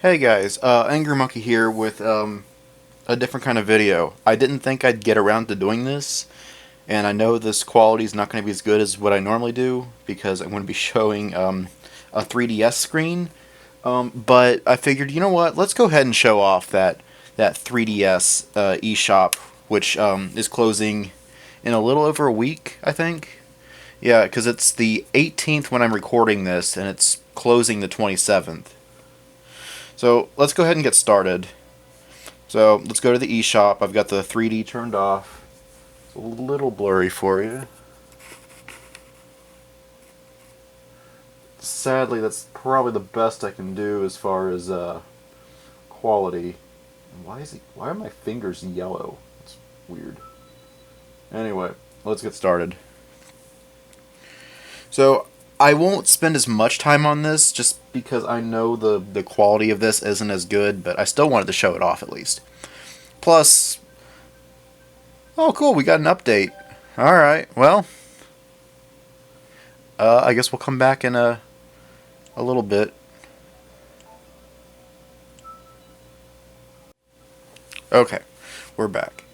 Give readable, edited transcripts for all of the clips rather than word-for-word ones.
Hey guys, Angry Monkey here with a different kind of video. I didn't think I'd get around to doing this, and I know this quality is not going to be as good as what I normally do because I'm going to be showing a 3DS screen. But I figured, you know what? Let's go ahead and show off that 3DS eShop, which is closing in a little over a week, I think. Yeah, because it's the 18th when I'm recording this, and it's closing the 27th. So let's go ahead and get started. So let's go to the eShop. I've got the 3D turned off. It's a little blurry for you. Sadly, that's probably the best I can do as far as quality. Why are my fingers yellow? That's weird. Anyway, let's get started. So I won't spend as much time on this just because I know the quality of this isn't as good, but I still wanted to show it off at least. Plus, oh cool, we got an update. Alright, well, I guess we'll come back in a little bit. Okay, we're back.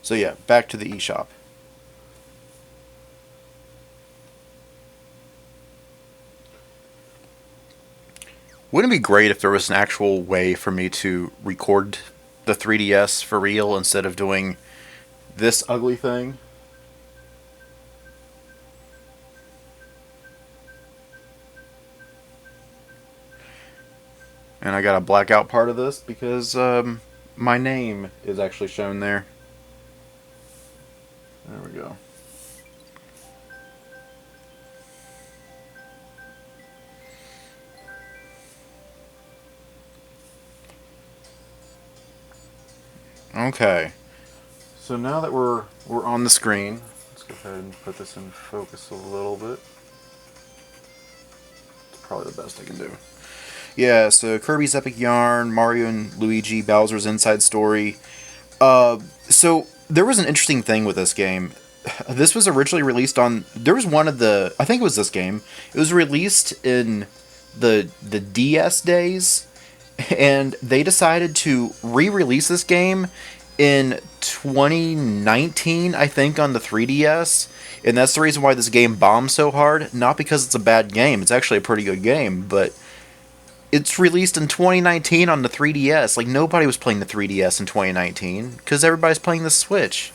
So yeah, back to the eShop. Wouldn't it be great if there was an actual way for me to record the 3DS for real instead of doing this ugly thing? And I got a blackout part of this because my name is actually shown there. There we go. Okay. So now that we're on the screen, let's go ahead and put this in focus a little bit. It's probably the best I can do. Yeah, so Kirby's Epic Yarn, Mario and Luigi, Bowser's Inside Story. So there was an interesting thing with this game. This was originally released on. There was one of the. I think it was this game. It was released in the DS days, and they decided to re-release this game in 2019, I think, on the 3DS. And that's the reason why this game bombed so hard. Not because it's a bad game. It's actually a pretty good game, but it's released in 2019 on the 3DS. Like, nobody was playing the 3DS in 2019 because everybody's playing the Switch.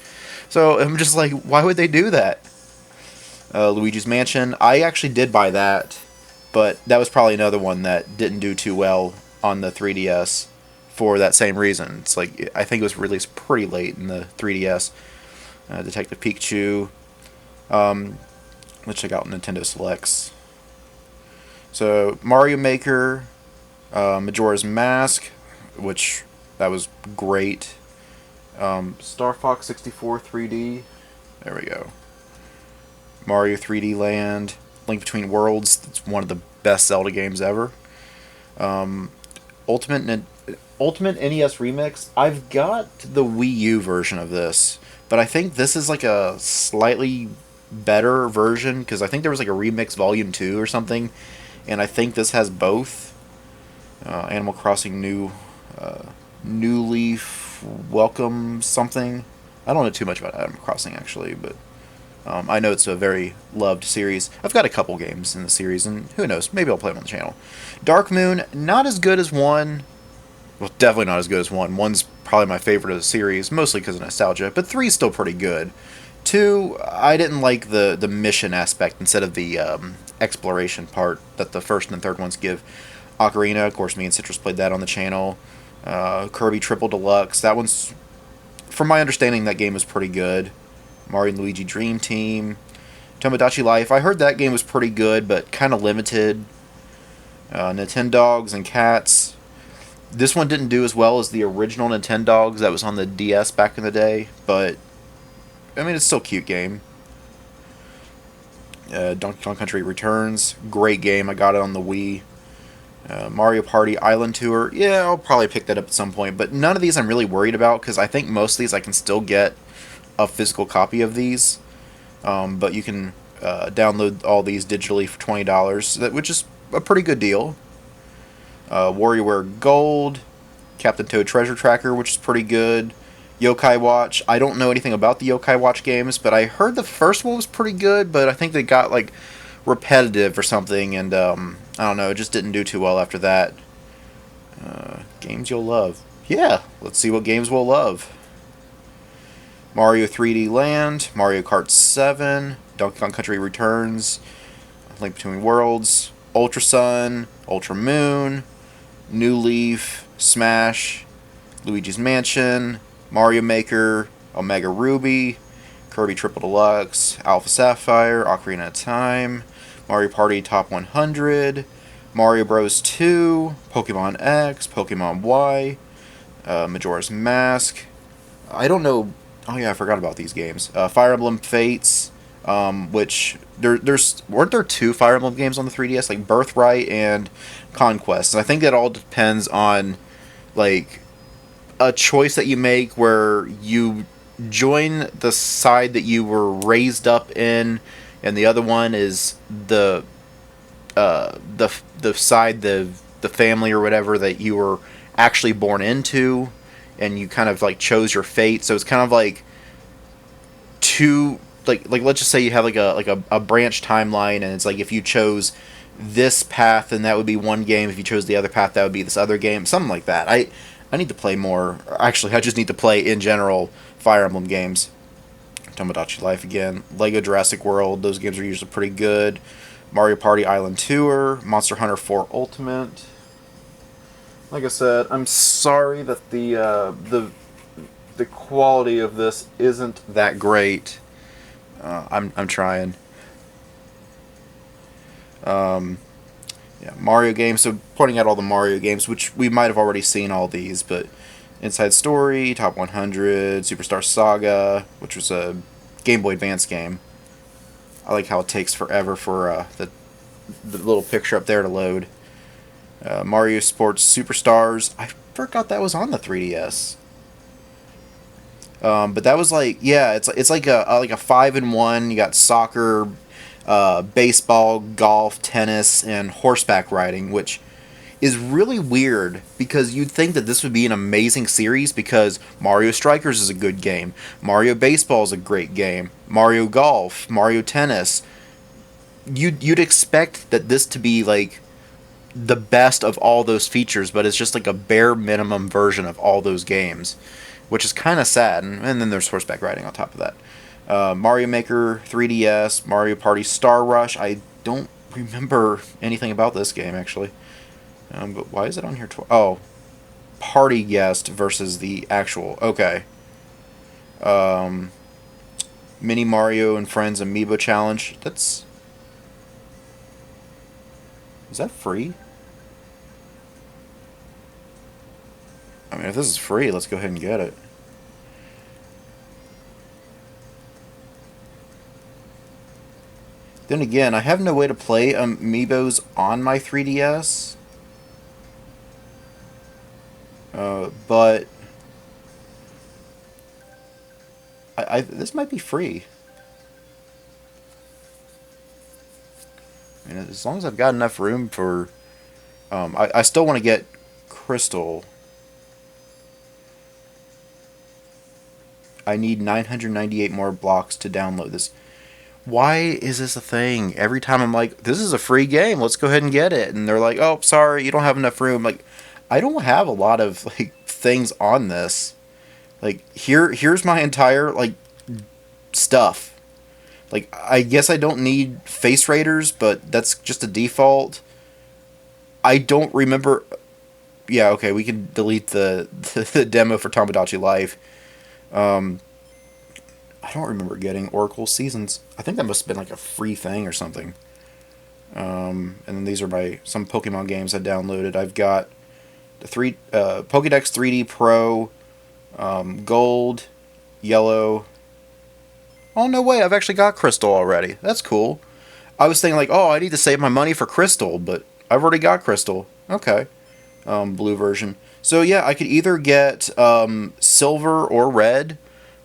So I'm just like, why would they do that? Luigi's Mansion. I actually did buy that, but that was probably another one that didn't do too well on the 3DS for that same reason. It's like, I think it was released pretty late in the 3DS. Detective Pikachu. Let's check out Nintendo Selects. So Mario Maker, Majora's Mask, which that was great. Star Fox 64 3D. There we go. Mario 3D Land, Link Between Worlds. It's one of the best Zelda games ever. Um, Ultimate Ultimate NES Remix. I've got the Wii U version of this, but I think this is like a slightly better version because I think there was like a Remix Volume 2 or something, and I think this has both. Animal Crossing New Leaf Welcome something. I don't know too much about Animal Crossing actually, but I know it's a very loved series. I've got a couple games in the series, and who knows, maybe I'll play them on the channel. Dark Moon, not as good as 1. Well, definitely not as good as 1. 1's probably my favorite of the series, mostly because of nostalgia, but 3's still pretty good. 2, I didn't like the mission aspect instead of the exploration part that the first and third ones give. Ocarina, of course, me and Citrus played that on the channel. Kirby Triple Deluxe, that one's, from my understanding, that game was pretty good. Mario and Luigi Dream Team. Tomodachi Life, I heard that game was pretty good, but kind of limited. Nintendogs and Cats. This one didn't do as well as the original Nintendogs that was on the DS back in the day, but, I mean, it's still a cute game. Donkey Kong Country Returns, great game, I got it on the Wii. Mario Party Island Tour, yeah, I'll probably pick that up at some point, but none of these I'm really worried about because I think most of these I can still get a physical copy of these, but you can download all these digitally for $20, which is a pretty good deal. WarioWare Gold, Captain Toad Treasure Tracker, which is pretty good. Yokai Watch. I don't know anything about the Yokai Watch games, but I heard the first one was pretty good, but I think they got like repetitive or something, and I don't know, it just didn't do too well after that. Games you'll love. Yeah, let's see what games we'll love. Mario 3D Land, Mario Kart 7, Donkey Kong Country Returns, Link Between Worlds, Ultra Sun, Ultra Moon, New Leaf, Smash, Luigi's Mansion, Mario Maker, Omega Ruby, Kirby Triple Deluxe, Alpha Sapphire, Ocarina of Time, Mario Party Top 100, Mario Bros. 2, Pokemon X, Pokemon Y, Majora's Mask. I don't know. Oh yeah, I forgot about these games. Fire Emblem Fates, which there's weren't there two Fire Emblem games on the 3DS, like Birthright and Conquest. And I think that all depends on like a choice that you make where you join the side that you were raised up in, and the other one is the side the family or whatever that you were actually born into, and you kind of like chose your fate. So it's kind of like two like let's just say you have like a branch timeline, and it's like if you chose this path, then that would be one game. If you chose the other path, that would be this other game. Something like that. I need to play more. Actually, I just need to play in general Fire Emblem games. Tomodachi Life again. Lego Jurassic World. Those games are usually pretty good. Mario Party Island Tour. Monster Hunter 4 Ultimate. Like I said, I'm sorry that the quality of this isn't that great. I'm trying. Yeah, Mario games. So pointing out all the Mario games, which we might have already seen all these, but Inside Story, Top 100, Superstar Saga, which was a Game Boy Advance game. I like how it takes forever for the little picture up there to load. Mario Sports Superstars. I forgot that was on the 3DS. But that was like, yeah, it's like a 5-in-1. You got soccer, baseball, golf, tennis, and horseback riding, which is really weird because you'd think that this would be an amazing series because Mario Strikers is a good game, Mario Baseball is a great game, Mario Golf, Mario Tennis. You'd expect that this to be like the best of all those features, but it's just like a bare minimum version of all those games, which is kind of sad. And then there's horseback riding on top of that. Mario Maker 3DS, Mario Party Star Rush. I don't remember anything about this game actually. But why is it on here? Oh, Party Guest versus the actual. Okay. Mini Mario and Friends Amiibo Challenge. That's. Is that free? I mean, if this is free, let's go ahead and get it. Then again, I have no way to play Amiibos on my 3DS. But this might be free. I mean, as long as I've got enough room for, I still want to get Crystal. I need 998 more blocks to download this. Why is this a thing? Every time I'm like, this is a free game, let's go ahead and get it. And they're like, oh, sorry, you don't have enough room. Like, I don't have a lot of like things on this. Like here's my entire like stuff. Like I guess I don't need face raiders, but that's just a default. I don't remember. Yeah, okay, we can delete the demo for Tomodachi Life. I don't remember getting Oracle Seasons. I think that must have been like a free thing or something. And then these are some Pokemon games I downloaded. I've got the Pokédex 3D Pro, Gold, Yellow. Oh, no way, I've actually got Crystal already. That's cool. I was thinking like, oh, I need to save my money for Crystal, but I've already got Crystal. Okay. Blue version. So yeah, I could either get Silver or Red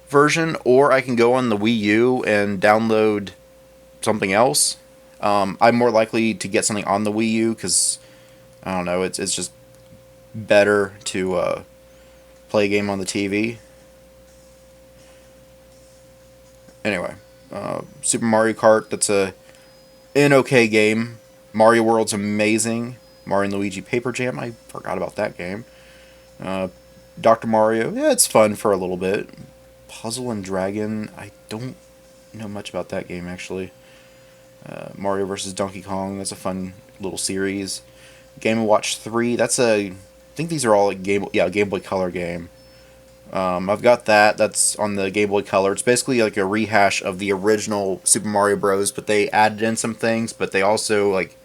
version, or I can go on the Wii U and download something else. I'm more likely to get something on the Wii U because I don't know. It's just better to play a game on the TV. Anyway, Super Mario Kart, that's an okay game. Mario World's amazing. Mario and Luigi Paper Jam, I forgot about that game. Uh, Dr. Mario, yeah, it's fun for a little bit. Puzzle and Dragon, I don't know much about that game actually. Mario vs. Donkey Kong, that's a fun little series. Game & Watch 3, that's I think these are all a Game Boy Color game. I've got that. That's on the Game Boy Color. It's basically like a rehash of the original Super Mario Bros. But they added in some things. But they also like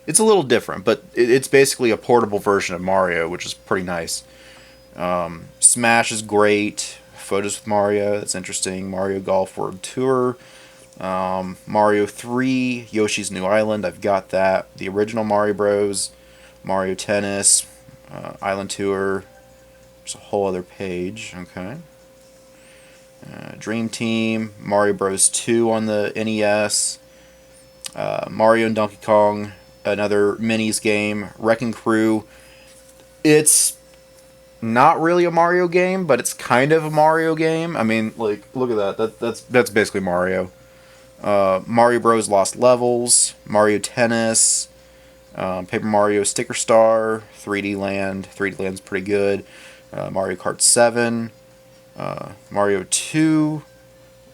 it's a little different. But it's basically a portable version of Mario, which is pretty nice. Smash is great. Photos with Mario. That's interesting. Mario Golf World Tour. Mario 3. Yoshi's New Island. I've got that. The original Mario Bros. Mario Tennis. Island Tour. There's a whole other page. Okay. Dream Team, Mario Bros. 2 on the NES, Mario and Donkey Kong, another minis game, Wrecking Crew. It's not really a Mario game, but it's kind of a Mario game. I mean, like, look at that. That's basically Mario. Mario Bros. Lost Levels, Mario Tennis, Paper Mario Sticker Star, 3D Land. 3D Land's pretty good. Mario Kart 7, Mario 2,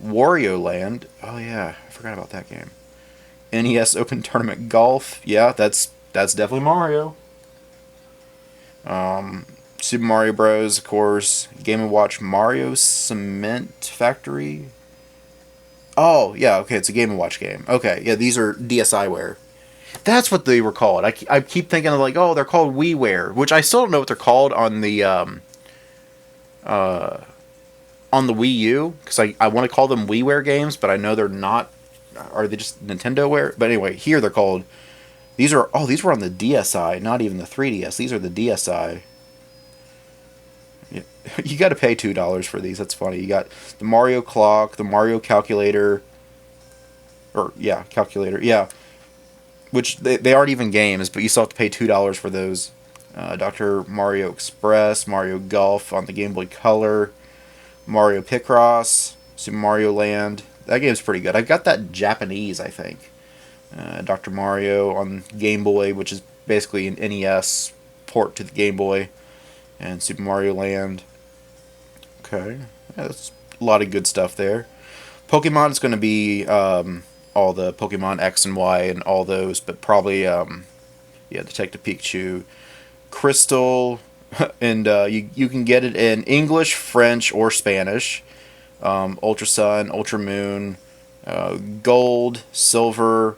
Wario Land. Oh yeah, I forgot about that game. NES Open Tournament Golf. Yeah, that's definitely Mario. Super Mario Bros. Of course. Game & Watch Mario Cement Factory. Oh yeah, okay, it's a Game & Watch game. Okay, yeah, these are DSiWare. That's what they were called. I keep thinking of like, oh, they're called WiiWare, which I still don't know what they're called on the Wii U, because I want to call them WiiWare games, but I know they're not. Are they just NintendoWare? But anyway, here they're called. These were on the DSi, not even the 3DS. These are the DSi. Yeah. You got to pay $2 for these. That's funny. You got the Mario Clock, the Mario Calculator, Calculator, yeah. Which they aren't even games, but you still have to pay $2 for those. Dr. Mario Express, Mario Golf on the Game Boy Color, Mario Picross, Super Mario Land. That game's pretty good. I've got that Japanese, I think. Dr. Mario on Game Boy, which is basically an NES port to the Game Boy, and Super Mario Land. Okay, that's a lot of good stuff there. Pokemon is going to be all the Pokemon X and Y and all those, but probably Detective Pikachu, Crystal, and you can get it in English, French, or Spanish. Ultra Sun, Ultra Moon, Gold, Silver,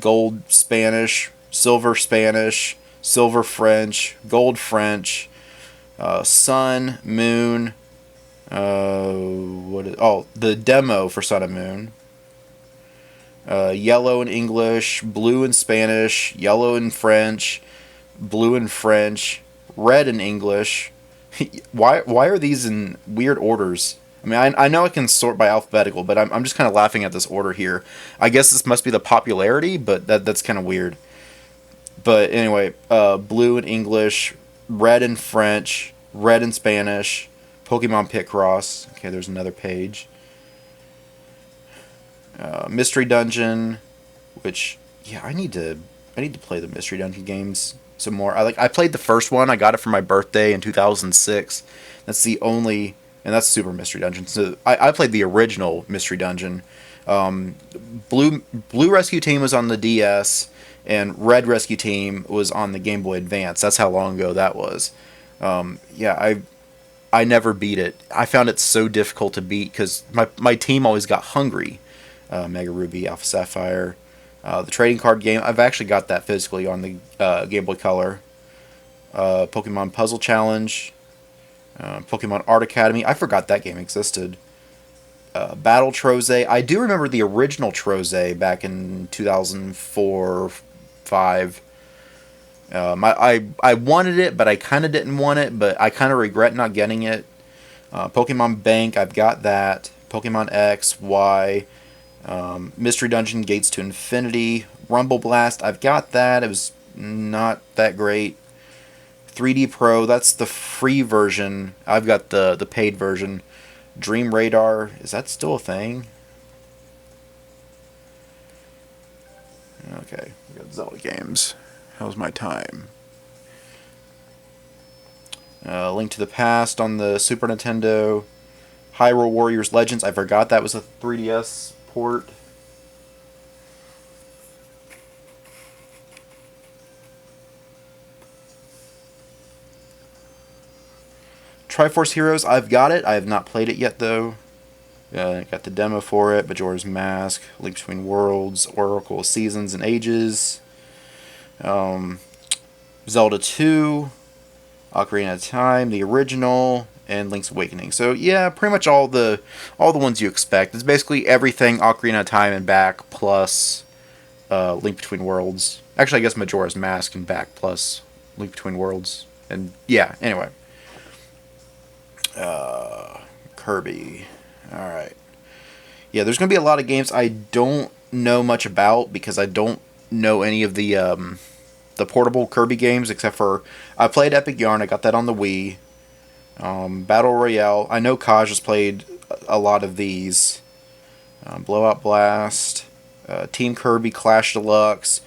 Gold Spanish, Silver Spanish, Silver French, Gold French, Sun, Moon. The demo for Sun and Moon. Yellow in English, blue in Spanish, yellow in French, blue in French, red in English. Why are these in weird orders? I mean, I know I can sort by alphabetical, but I'm just kind of laughing at this order here. I guess this must be the popularity, but that's kind of weird. But anyway, blue in English, red in French, red in Spanish, Pokemon Picross. Okay, there's another page. Mystery Dungeon, which I need to play the Mystery Dungeon games some more. I played the first one. I got it for my birthday in 2006. That's the only, and that's Super Mystery Dungeon. So I played the original Mystery Dungeon. Blue Rescue Team was on the DS, and Red Rescue Team was on the Game Boy Advance. That's how long ago that was. I never beat it. I found it so difficult to beat because my team always got hungry. Mega Ruby, Alpha Sapphire. The trading card game, I've actually got that physically on the Game Boy Color. Pokemon Puzzle Challenge. Pokemon Art Academy. I forgot that game existed. Battle Troze. I do remember the original Troze back in 2004, 5. I wanted it, but I kind of didn't want it, but I kind of regret not getting it. Pokemon Bank, I've got that. Pokemon X, Y. Mystery Dungeon Gates to Infinity. Rumble Blast, I've got that. It was not that great. 3D Pro, that's the free version. I've got the paid version. Dream Radar, is that still a thing? Okay, we got Zelda games. How's my time? Link to the Past on the Super Nintendo. Hyrule Warriors Legends, I forgot that was a 3DS port. Triforce Heroes, I've got it. I have not played it yet, though. Got the demo for it. Majora's Mask, Link Between Worlds, Oracle Seasons and Ages, Zelda 2, Ocarina of Time, the original, and Link's Awakening. So yeah, pretty much all the ones you expect. It's basically everything Ocarina of Time and back plus Link Between Worlds. Actually, I guess Majora's Mask and back plus Link Between Worlds. And yeah, anyway. Kirby. Alright. Yeah, there's going to be a lot of games I don't know much about because I don't know any of the portable Kirby games except for I played Epic Yarn. I got that on the Wii. Battle Royale. I know Kaj has played a lot of these. Blowout Blast. Team Kirby Clash Deluxe.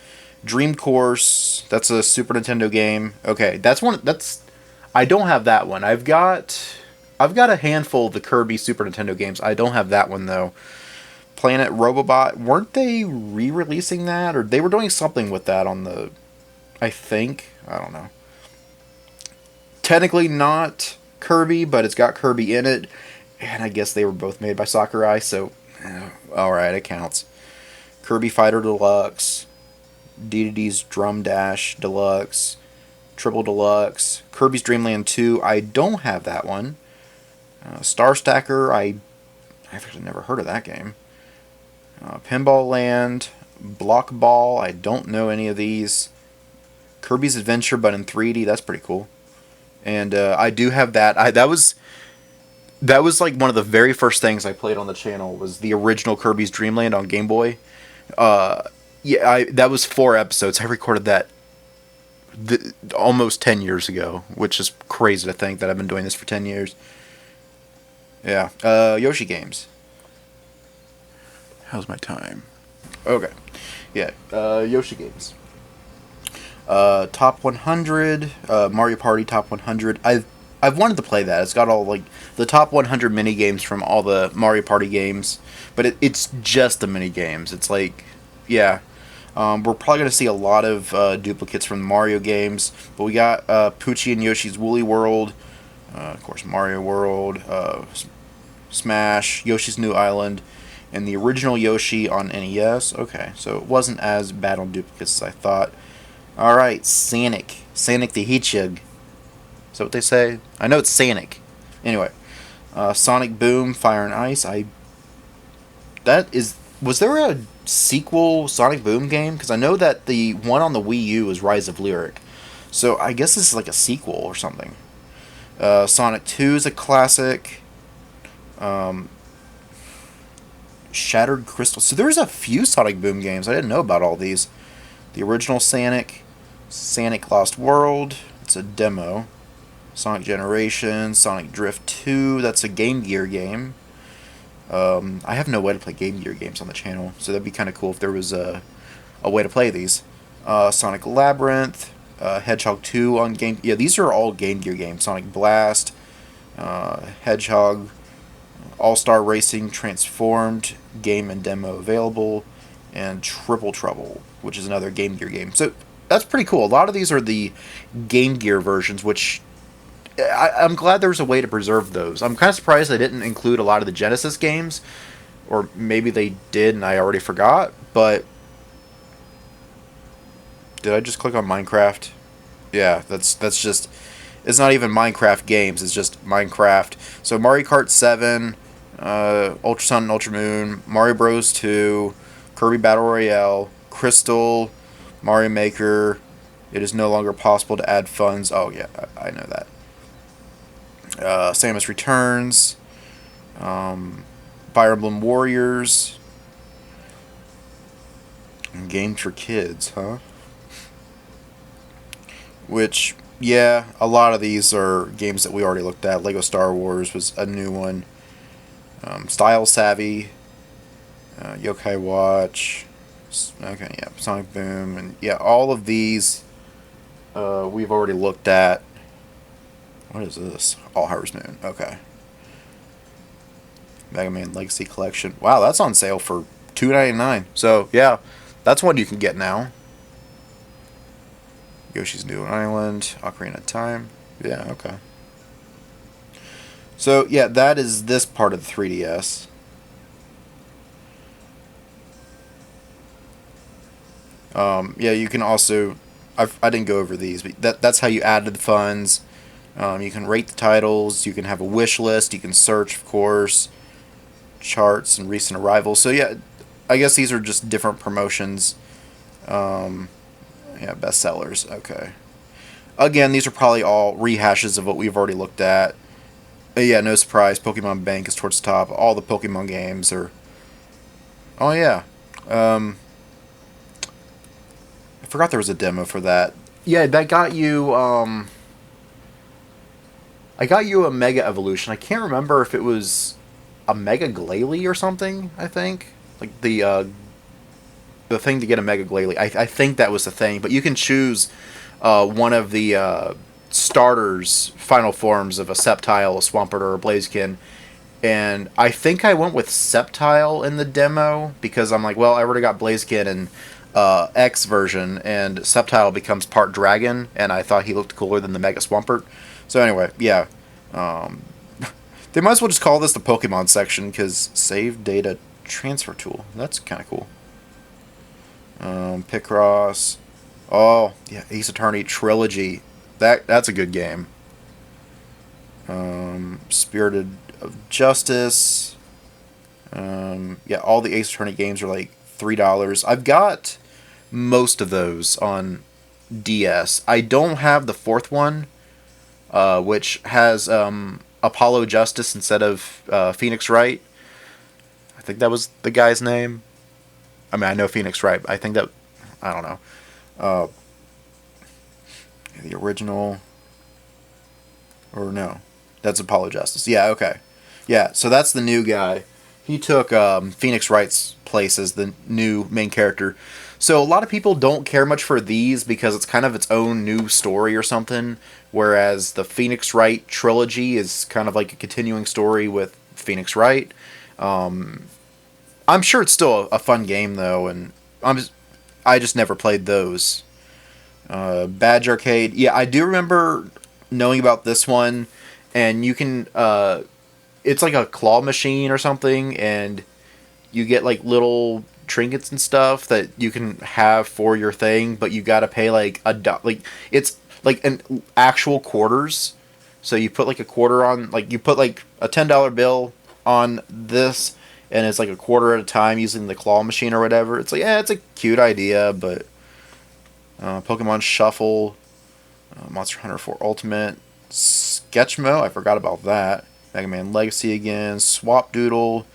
Dream Course. That's a Super Nintendo game. Okay, that's one. I don't have that one. I've got a handful of the Kirby Super Nintendo games. I don't have that one, though. Planet Robobot. Weren't they re-releasing that? Or they were doing something with that on the... I think. I don't know. Technically not Kirby, but it's got Kirby in it. And I guess they were both made by Sakurai, so... alright, it counts. Kirby Fighter Deluxe. DDD's Drum Dash Deluxe. Triple Deluxe. Kirby's Dream Land 2. I don't have that one. Star Stacker, I've actually never heard of that game. Pinball Land, Block Ball, I don't know any of these. Kirby's Adventure, but in 3D, that's pretty cool. And I do have that. That was like one of the very first things I played on the channel was the original Kirby's Dream Land on Game Boy. That was 4 episodes. I recorded that almost 10 years ago, which is crazy to think that I've been doing this for 10 years. Yeah. Yoshi games. How's my time? Okay. Yeah. Yoshi games. Top 100. Mario Party Top 100. I've wanted to play that. It's got all like the top 100 mini games from all the Mario Party games, but it's just the mini games. It's like, yeah. We're probably going to see a lot of duplicates from the Mario games, but we got Poochie and Yoshi's Woolly World, of course Mario World, Smash, Yoshi's New Island, and the original Yoshi on NES. Okay, so it wasn't as bad on duplicates as I thought. Alright, Sonic the Hedgehog. Is that what they say? I know it's Sonic. Anyway, Sonic Boom, Fire and Ice. Was there a sequel Sonic Boom game? Because I know that the one on the Wii U is Rise of Lyric. So I guess this is like a sequel or something. Sonic 2 is a classic. Shattered Crystal. So there's a few Sonic Boom games. I didn't know about all these. The original Sonic Lost World. It's a demo. Sonic Generations, Sonic Drift 2. That's a Game Gear game. I have no way to play Game Gear games on the channel, so that'd be kind of cool if there was a way to play these. Sonic Labyrinth, Hedgehog 2 on Game... Yeah, these are all Game Gear games. Sonic Blast, Hedgehog, All-Star Racing Transformed, game and demo available, and Triple Trouble, which is another Game Gear game. So that's pretty cool. A lot of these are the Game Gear versions, which... I'm glad there was a way to preserve those. I'm kind of surprised they didn't include a lot of the Genesis games, or maybe they did and I already forgot, but... Did I just click on Minecraft? Yeah, that's just... It's not even Minecraft games, it's just Minecraft. So Mario Kart 7, Ultra Sun and Ultra Moon, Mario Bros. 2, Kirby Battle Royale, Crystal, Mario Maker. It is no longer possible to add funds. Oh yeah, I know that. Samus Returns, Fire Emblem Warriors, games for kids, huh? Which, Yeah, a lot of these are games that we already looked at. Lego Star Wars was a new one. Style Savvy, Yokai Watch. Okay, yeah, Sonic Boom, and yeah, all of these we've already looked at. What is this? All Harvest Moon. Okay. Mega Man Legacy Collection. Wow, that's on sale for $2.99. So yeah, that's one you can get now. Yoshi's New Island, Ocarina of Time. Yeah, okay. So yeah, that is this part of the 3DS. Yeah, you can also. I didn't go over these, but that's how you add to the funds. You can rate the titles. You can have a wish list. You can search, of course, charts and recent arrivals. So yeah, I guess these are just different promotions. Um, yeah, bestsellers. Okay. Again, these are probably all rehashes of what we've already looked at. Yeah, no surprise. Pokemon Bank is towards the top. All the Pokemon games are. Oh yeah. Um, I forgot there was a demo for that. Yeah, that got you. I got you a Mega Evolution. I can't remember if it was a Mega Glalie or something. I think like the thing to get a Mega Glalie. I think that was the thing. But you can choose one of the starters, final forms of a Sceptile, a Swampert, or a Blaziken. And I think I went with Sceptile in the demo because I'm like, well, I already got Blaziken and X version, and Sceptile becomes part dragon, and I thought he looked cooler than the Mega Swampert. So anyway, yeah, um, they might as well just call this the Pokemon section because save data transfer tool. That's kind of cool. Picross. Oh yeah, Ace Attorney trilogy. That's a good game. Spirited of Justice. Yeah, all the Ace Attorney games are like $3. I've got most of those on DS. I don't have the fourth one, which has Apollo Justice instead of Phoenix Wright. I think that was the guy's name. I mean, I know Phoenix Wright. But I think that I don't know. Uh, the original or no, that's Apollo Justice. Yeah, okay. Yeah, so that's the new guy. He took Phoenix Wright's place as the new main character. So a lot of people don't care much for these because it's kind of its own new story or something. Whereas the Phoenix Wright trilogy is kind of like a continuing story with Phoenix Wright. Um, I'm sure it's still a fun game though, and I just never played those. Badge Arcade, yeah, I do remember knowing about this one, and you can it's like a claw machine or something, and you get like little trinkets and stuff that you can have for your thing, but you gotta pay like like it's like an actual quarters. So you put like a quarter on, like you put like a $10 bill on this, and it's like a quarter at a time using the claw machine or whatever. It's like yeah, it's a cute idea, but Pokemon Shuffle, Monster Hunter 4 Ultimate, Sketchmo, I forgot about that. Mega Man Legacy again, Swap Doodle.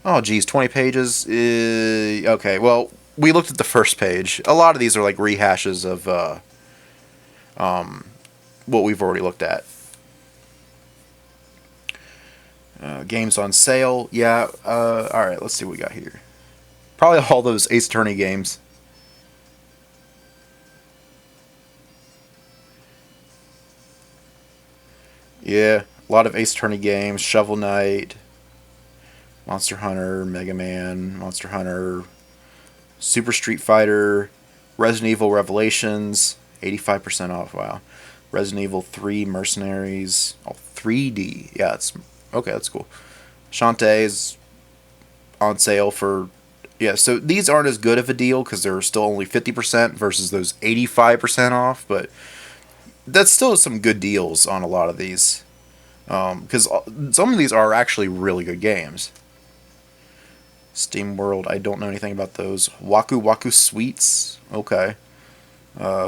Oh, geez, 20 pages. Okay, well, we looked at the first page. A lot of these are like rehashes of what we've already looked at. Games on sale. Yeah, alright, let's see what we got here. Probably all those Ace Attorney games. Yeah, a lot of Ace Attorney games. Shovel Knight, Monster Hunter, Mega Man, Monster Hunter, Super Street Fighter, Resident Evil Revelations, 85% off. Wow. Resident Evil 3 Mercenaries, oh, 3D. Yeah, it's okay, that's cool. Shantae is on sale for yeah, so these aren't as good of a deal because they're still only 50% versus those 85% off, but that's still some good deals on a lot of these. Because some of these are actually really good games. Steam World, I don't know anything about those. Waku Waku Sweets, okay.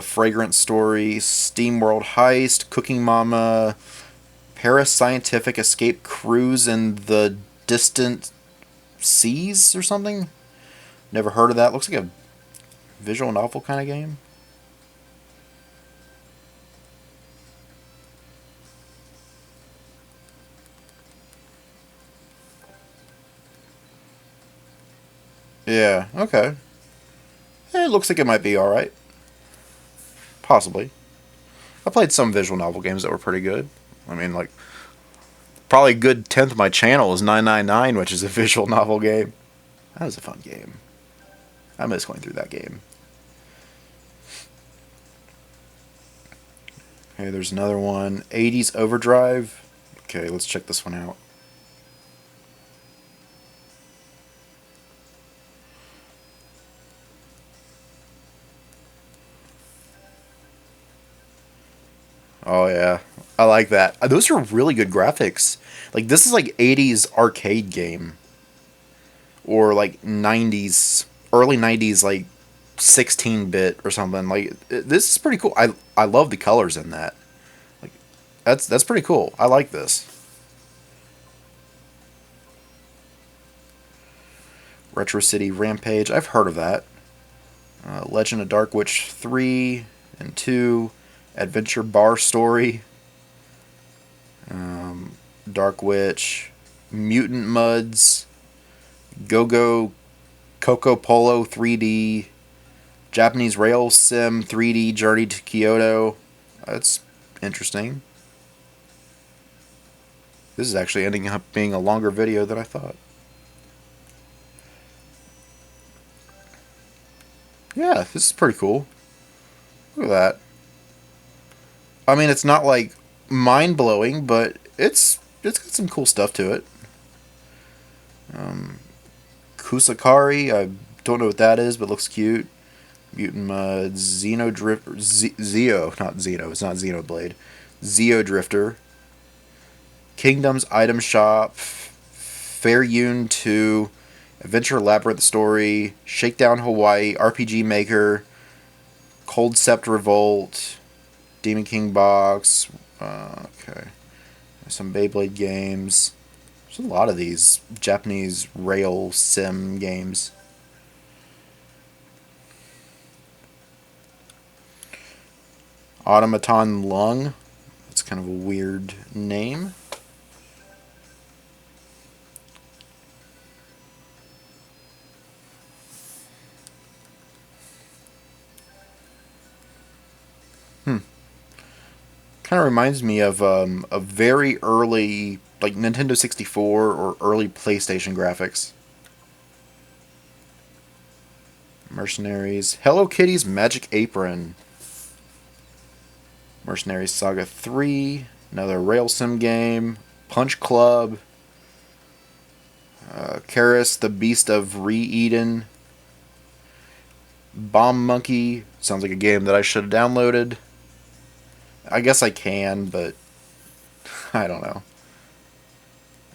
Fragrant Story, Steam World Heist, Cooking Mama, Paris Scientific Escape Cruise in the Distant Seas or something? Never heard of that. Looks like a visual novel kind of game. Yeah, okay. It looks like it might be alright. Possibly. I played some visual novel games that were pretty good. I mean, like, probably a good tenth of my channel is 999, which is a visual novel game. That was a fun game. I miss going through that game. Okay, there's another one. 80s Overdrive. Okay, let's check this one out. Oh yeah, I like that. Those are really good graphics. Like this is like 80s arcade game or like 90s, early 90s like 16-bit or something. Like this is pretty cool. I love the colors in that. Like that's pretty cool. I like this. Retro City Rampage. I've heard of that. Legend of Dark Witch 3 and 2. Adventure Bar Story. Dark Witch. Mutant Muds. Go Go Coco Polo 3D. Japanese Rail Sim 3D Journey to Kyoto. That's interesting. This is actually ending up being a longer video than I thought. Yeah, this is pretty cool. Look at that. I mean, it's not like mind blowing, but it's got some cool stuff to it. Kusakari, I don't know what that is, but looks cute. Mutant Mud, Xeno Drift, Zeo, not Xeno, it's not Xenoblade. Zeo Drifter, Kingdoms Item Shop, Fairune 2, Adventure Labyrinth Story, Shakedown Hawaii, RPG Maker, Cold Sept Revolt, Demon King Box. Okay. Some Beyblade games. There's a lot of these Japanese rail sim games. Automaton Lung. That's kind of a weird name. Kind of reminds me of a very early, like Nintendo 64 or early PlayStation graphics. Mercenaries. Hello Kitty's Magic Apron. Mercenaries Saga 3. Another rail sim game. Punch Club. Karis, the Beast of Re-Eden. Bomb Monkey. Sounds like a game that I should have downloaded. I guess I can, but I don't know.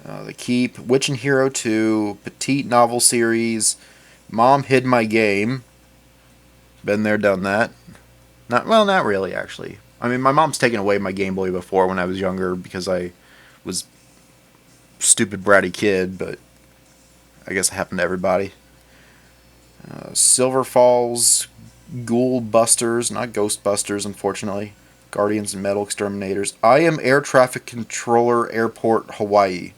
The Keep. Witch and Hero 2. Petite Novel Series. Mom Hid My Game. Been there, done that. Not really, actually. I mean, my mom's taken away my Game Boy before when I was younger because I was stupid bratty kid, but I guess it happened to everybody. Silver Falls, Ghoul Busters, not Ghostbusters, unfortunately. Guardians and Metal Exterminators. I am Air Traffic Controller Airport Hawaii.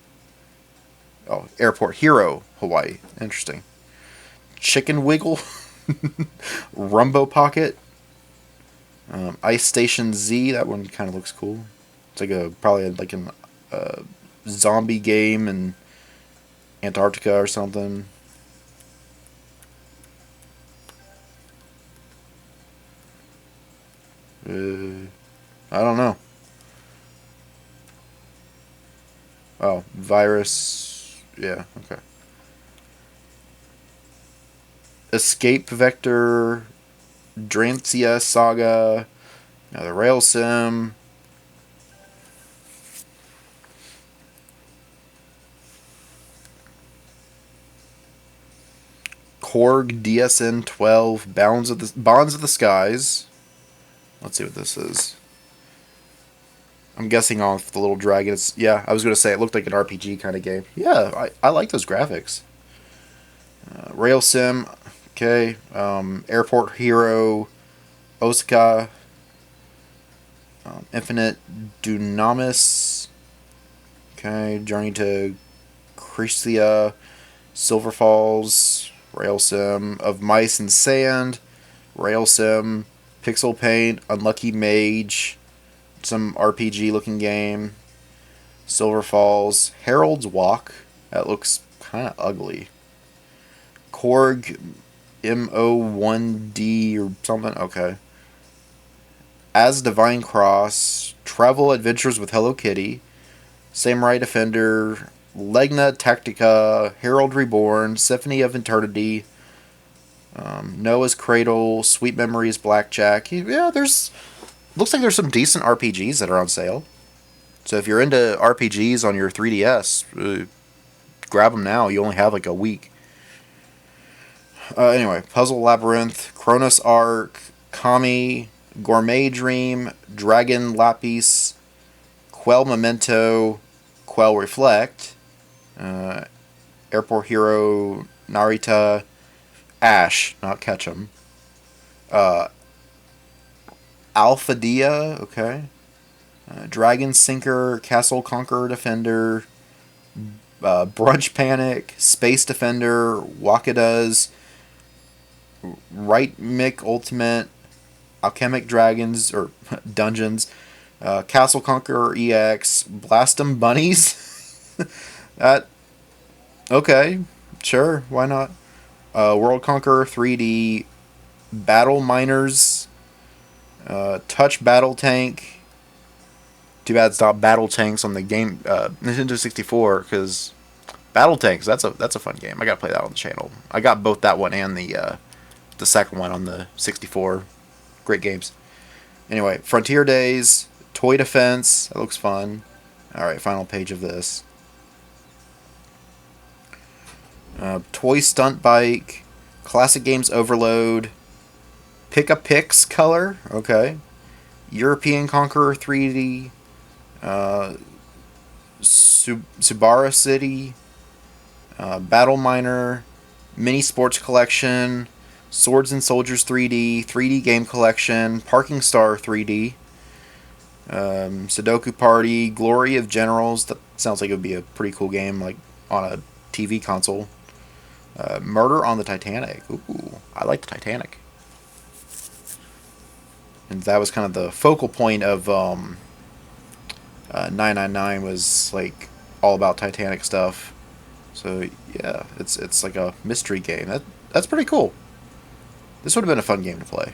Oh, Airport Hero Hawaii. Interesting. Chicken Wiggle. Rumbo Pocket. Ice Station Z. That one kind of looks cool. It's like probably like a zombie game in Antarctica or something. I don't know. Oh, Virus. Yeah, okay. Escape Vector. Drancia Saga. Another Rail Sim. Korg DSN 12. Bonds of the Skies. Let's see what this is. I'm guessing off the little dragon. Yeah, I was going to say it looked like an RPG kind of game. Yeah, I like those graphics. Rail Sim. Okay. Airport Hero. Osaka. Infinite Dunamis. Okay. Journey to Chrysia. Silver Falls. Rail Sim, Of Mice and Sand, Rail Sim, Pixel Paint, Unlucky Mage, some RPG looking game, Silver Falls, Harold's Walk, that looks kind of ugly, Korg MO1D or something, okay, As Divine Cross, Travel Adventures with Hello Kitty, Samurai Defender, Legna Tactica, Herald Reborn, Symphony of Eternity, Noah's Cradle, Sweet Memories, Blackjack. Yeah, looks like there's some decent RPGs that are on sale. So if you're into RPGs on your 3DS, grab them now. You only have like a week. Anyway, Puzzle Labyrinth, Kronos Arc, Kami, Gourmet Dream, Dragon Lapis, Quell Memento, Quell Reflect, Airport Hero, Narita, Ash, not Ketchum, Alpha Dia, okay, Dragon Sinker, Castle Conqueror Defender, Brunch Panic, Space Defender, Wakadas, Right Mick Ultimate, Alchemic Dragons, or Dungeons, Castle Conqueror EX, Blast 'em Bunnies. That, okay, sure, why not? World Conqueror 3D, Battle Miners, Touch Battle Tank. Too bad it's not Battle Tanks on the game Nintendo 64, because Battle Tanks, that's a fun game. I gotta play that on the channel. I got both that one and the second one on the 64. Great games. Anyway, Frontier Days, Toy Defense, that looks fun. Alright, final page of this. Toy Stunt Bike, Classic Games Overload, Pick-a-Pix Color, okay. European Conqueror 3D, Subara City, Battle Miner, Mini Sports Collection, Swords and Soldiers 3D, 3D Game Collection, Parking Star 3D, Sudoku Party, Glory of Generals. That sounds like it would be a pretty cool game, like on a TV console. Murder on the Titanic. Ooh, I like the Titanic. And that was kind of the focal point of 999, was like all about Titanic stuff. So yeah, it's like a mystery game. That's pretty cool. This would have been a fun game to play.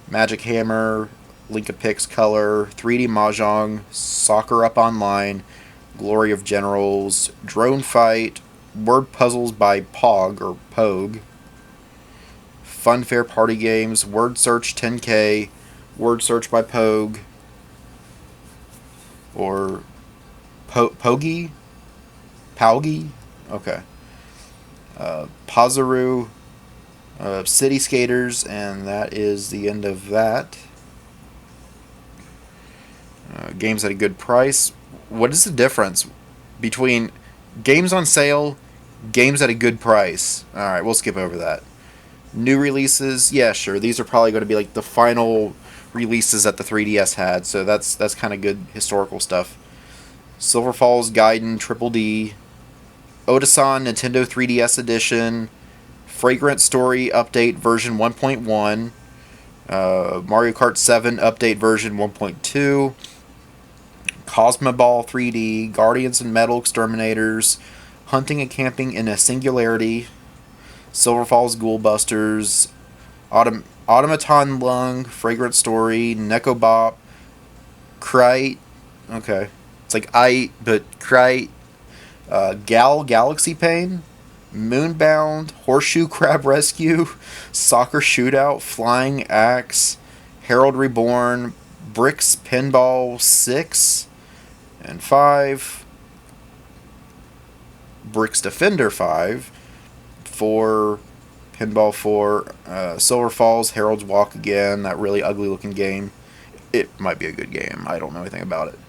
Magic Hammer, Link of Pix Color, 3D Mahjong, Soccer Up Online, Glory of Generals, Drone Fight, Word Puzzles by Pog or Pogue, Funfair Party Games, Word Search 10K, Word Search by Pogue, or Pogi? Paugi? Okay. Pazaru, City Skaters, and that is the end of that. Games at a good price. What is the difference between games on sale, games at a good price? Alright, we'll skip over that. New releases, yeah, sure. These are probably going to be like the final releases that the 3DS had, so that's kind of good historical stuff. Silver Falls Gaiden Triple D, Odasan Nintendo 3DS Edition, Fragrant Story Update version 1.1, Mario Kart 7 Update version 1.2, Cosmoball 3D, Guardians and Metal Exterminators, Hunting and Camping in a Singularity, Silver Falls Ghoul Busters, Automaton Lung, Fragrant Story, Nekobop, Krite, okay, it's like but Krite, Galaxy Pain, Moonbound, Horseshoe Crab Rescue, Soccer Shootout, Flying Axe, Herald Reborn, Bricks Pinball 6 and 5, Bricks Defender 5, 4, Pinball 4, Silver Falls, Harold's Walk again, that really ugly looking game. It might be a good game, I don't know anything about it.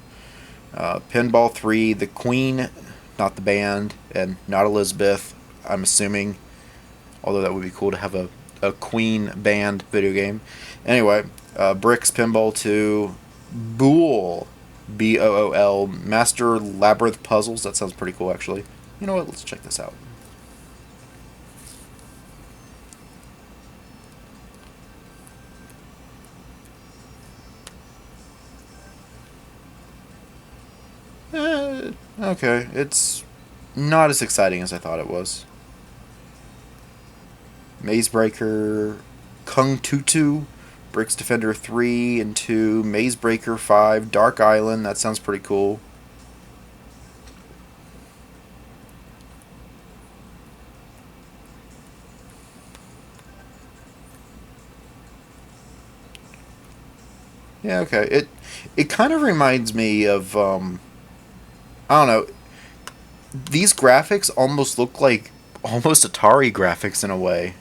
Pinball 3, The Queen, not the band, and not Elizabeth, I'm assuming. Although that would be cool to have a Queen band video game. Anyway, Bricks Pinball 2, Bool, Bool, Master Labyrinth Puzzles. That sounds pretty cool, actually. You know what? Let's check this out. Okay, it's not as exciting as I thought it was. Maze Breaker, Kung Tutu, Bricks Defender 3 and 2, Maze Breaker 5, Dark Island, that sounds pretty cool. Yeah, okay. It kind of reminds me of I don't know. These graphics almost look like almost Atari graphics in a way.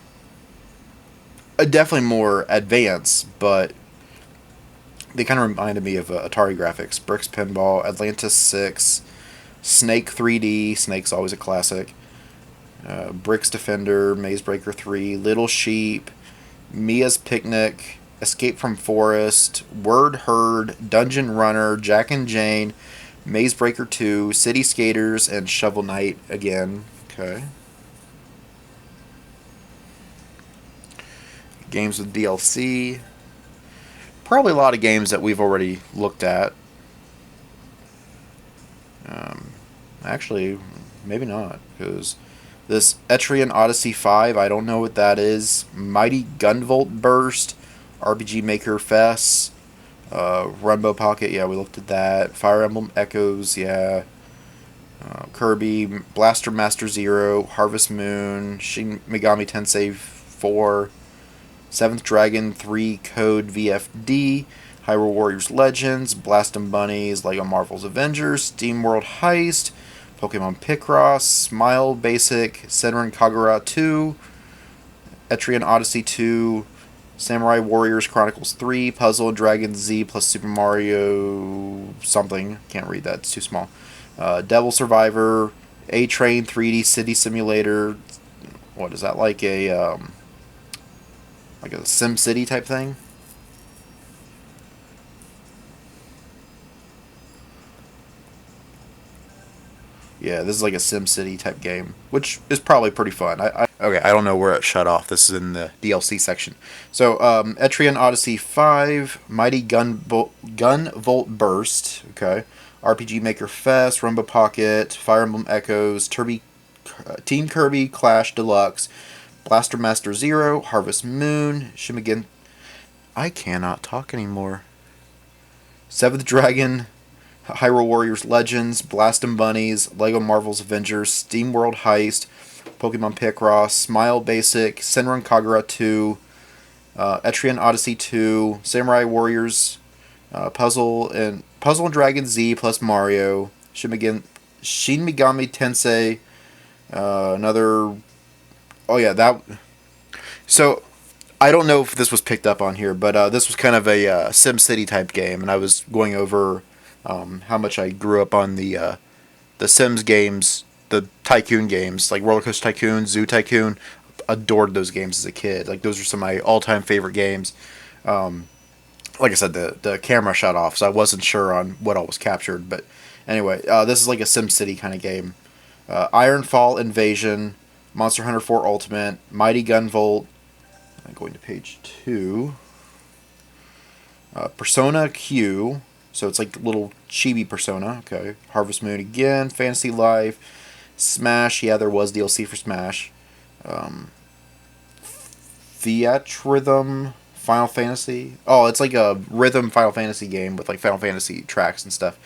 Definitely more advanced, but they kind of reminded me of Atari graphics. Bricks Pinball, Atlantis 6, Snake 3D. Snake's always a classic. Bricks Defender, Maze Breaker 3, Little Sheep, Mia's Picnic, Escape from Forest, Word Herd, Dungeon Runner, Jack and Jane, Maze Breaker 2, City Skaters, and Shovel Knight again. Okay. Games with DLC. Probably a lot of games that we've already looked at. Um, Actually, maybe not, because this Etrian Odyssey 5, I don't know what that is. Mighty Gunvolt Burst, RPG Maker Fest, Runbow Pocket, yeah, we looked at that. Fire Emblem Echoes, yeah. Kirby, Blaster Master Zero, Harvest Moon, Shin Megami Tensei 4, Seventh Dragon 3 Code VFD, Hyrule Warriors Legends, Blast and Bunnies, Lego Marvel's Avengers, Steam World Heist, Pokemon Picross, Smile Basic, Senran Kagura 2, Etrian Odyssey 2, Samurai Warriors Chronicles 3, Puzzle and Dragon Z plus Super Mario something. Can't read that, it's too small. Devil Survivor, A Train 3D City Simulator. What is that, like a Sim City type thing? Yeah, this is like a Sim City type game, which is probably pretty fun. Okay, I don't know where it shut off. This is in the DLC section. So, Etrian Odyssey 5, Mighty Gun Volt Burst, okay, RPG Maker Fest, Rumba Pocket, Fire Emblem Echoes, Team Kirby Clash Deluxe, Blaster Master Zero, Harvest Moon, Shimigen. I cannot talk anymore. Seventh Dragon, Hyrule Warriors Legends, Blast and Bunnies, Lego Marvel's Avengers, Steam World Heist, Pokemon Picross, Smile Basic, Senran Kagura 2, Etrian Odyssey 2, Samurai Warriors, Puzzle and Dragon Z plus Mario, Shin Megami Tensei, another. Oh yeah, that. So I don't know if this was picked up on here, but this was kind of a Sim City type game, and I was going over how much I grew up on the Sims games, the Tycoon games, like Roller Coaster Tycoon, Zoo Tycoon. Adored those games as a kid. Like those are some of my all-time favorite games. Like I said, the camera shut off, so I wasn't sure on what all was captured. But anyway, this is like a Sim City kind of game. Ironfall Invasion, Monster Hunter 4 Ultimate, Mighty Gunvolt. I'm going to page 2. Persona Q. So it's like little chibi Persona. Okay. Harvest Moon again. Fantasy Life. Smash. Yeah, there was DLC for Smash. Theatrhythm. Final Fantasy. Oh, it's like a rhythm Final Fantasy game with like Final Fantasy tracks and stuff.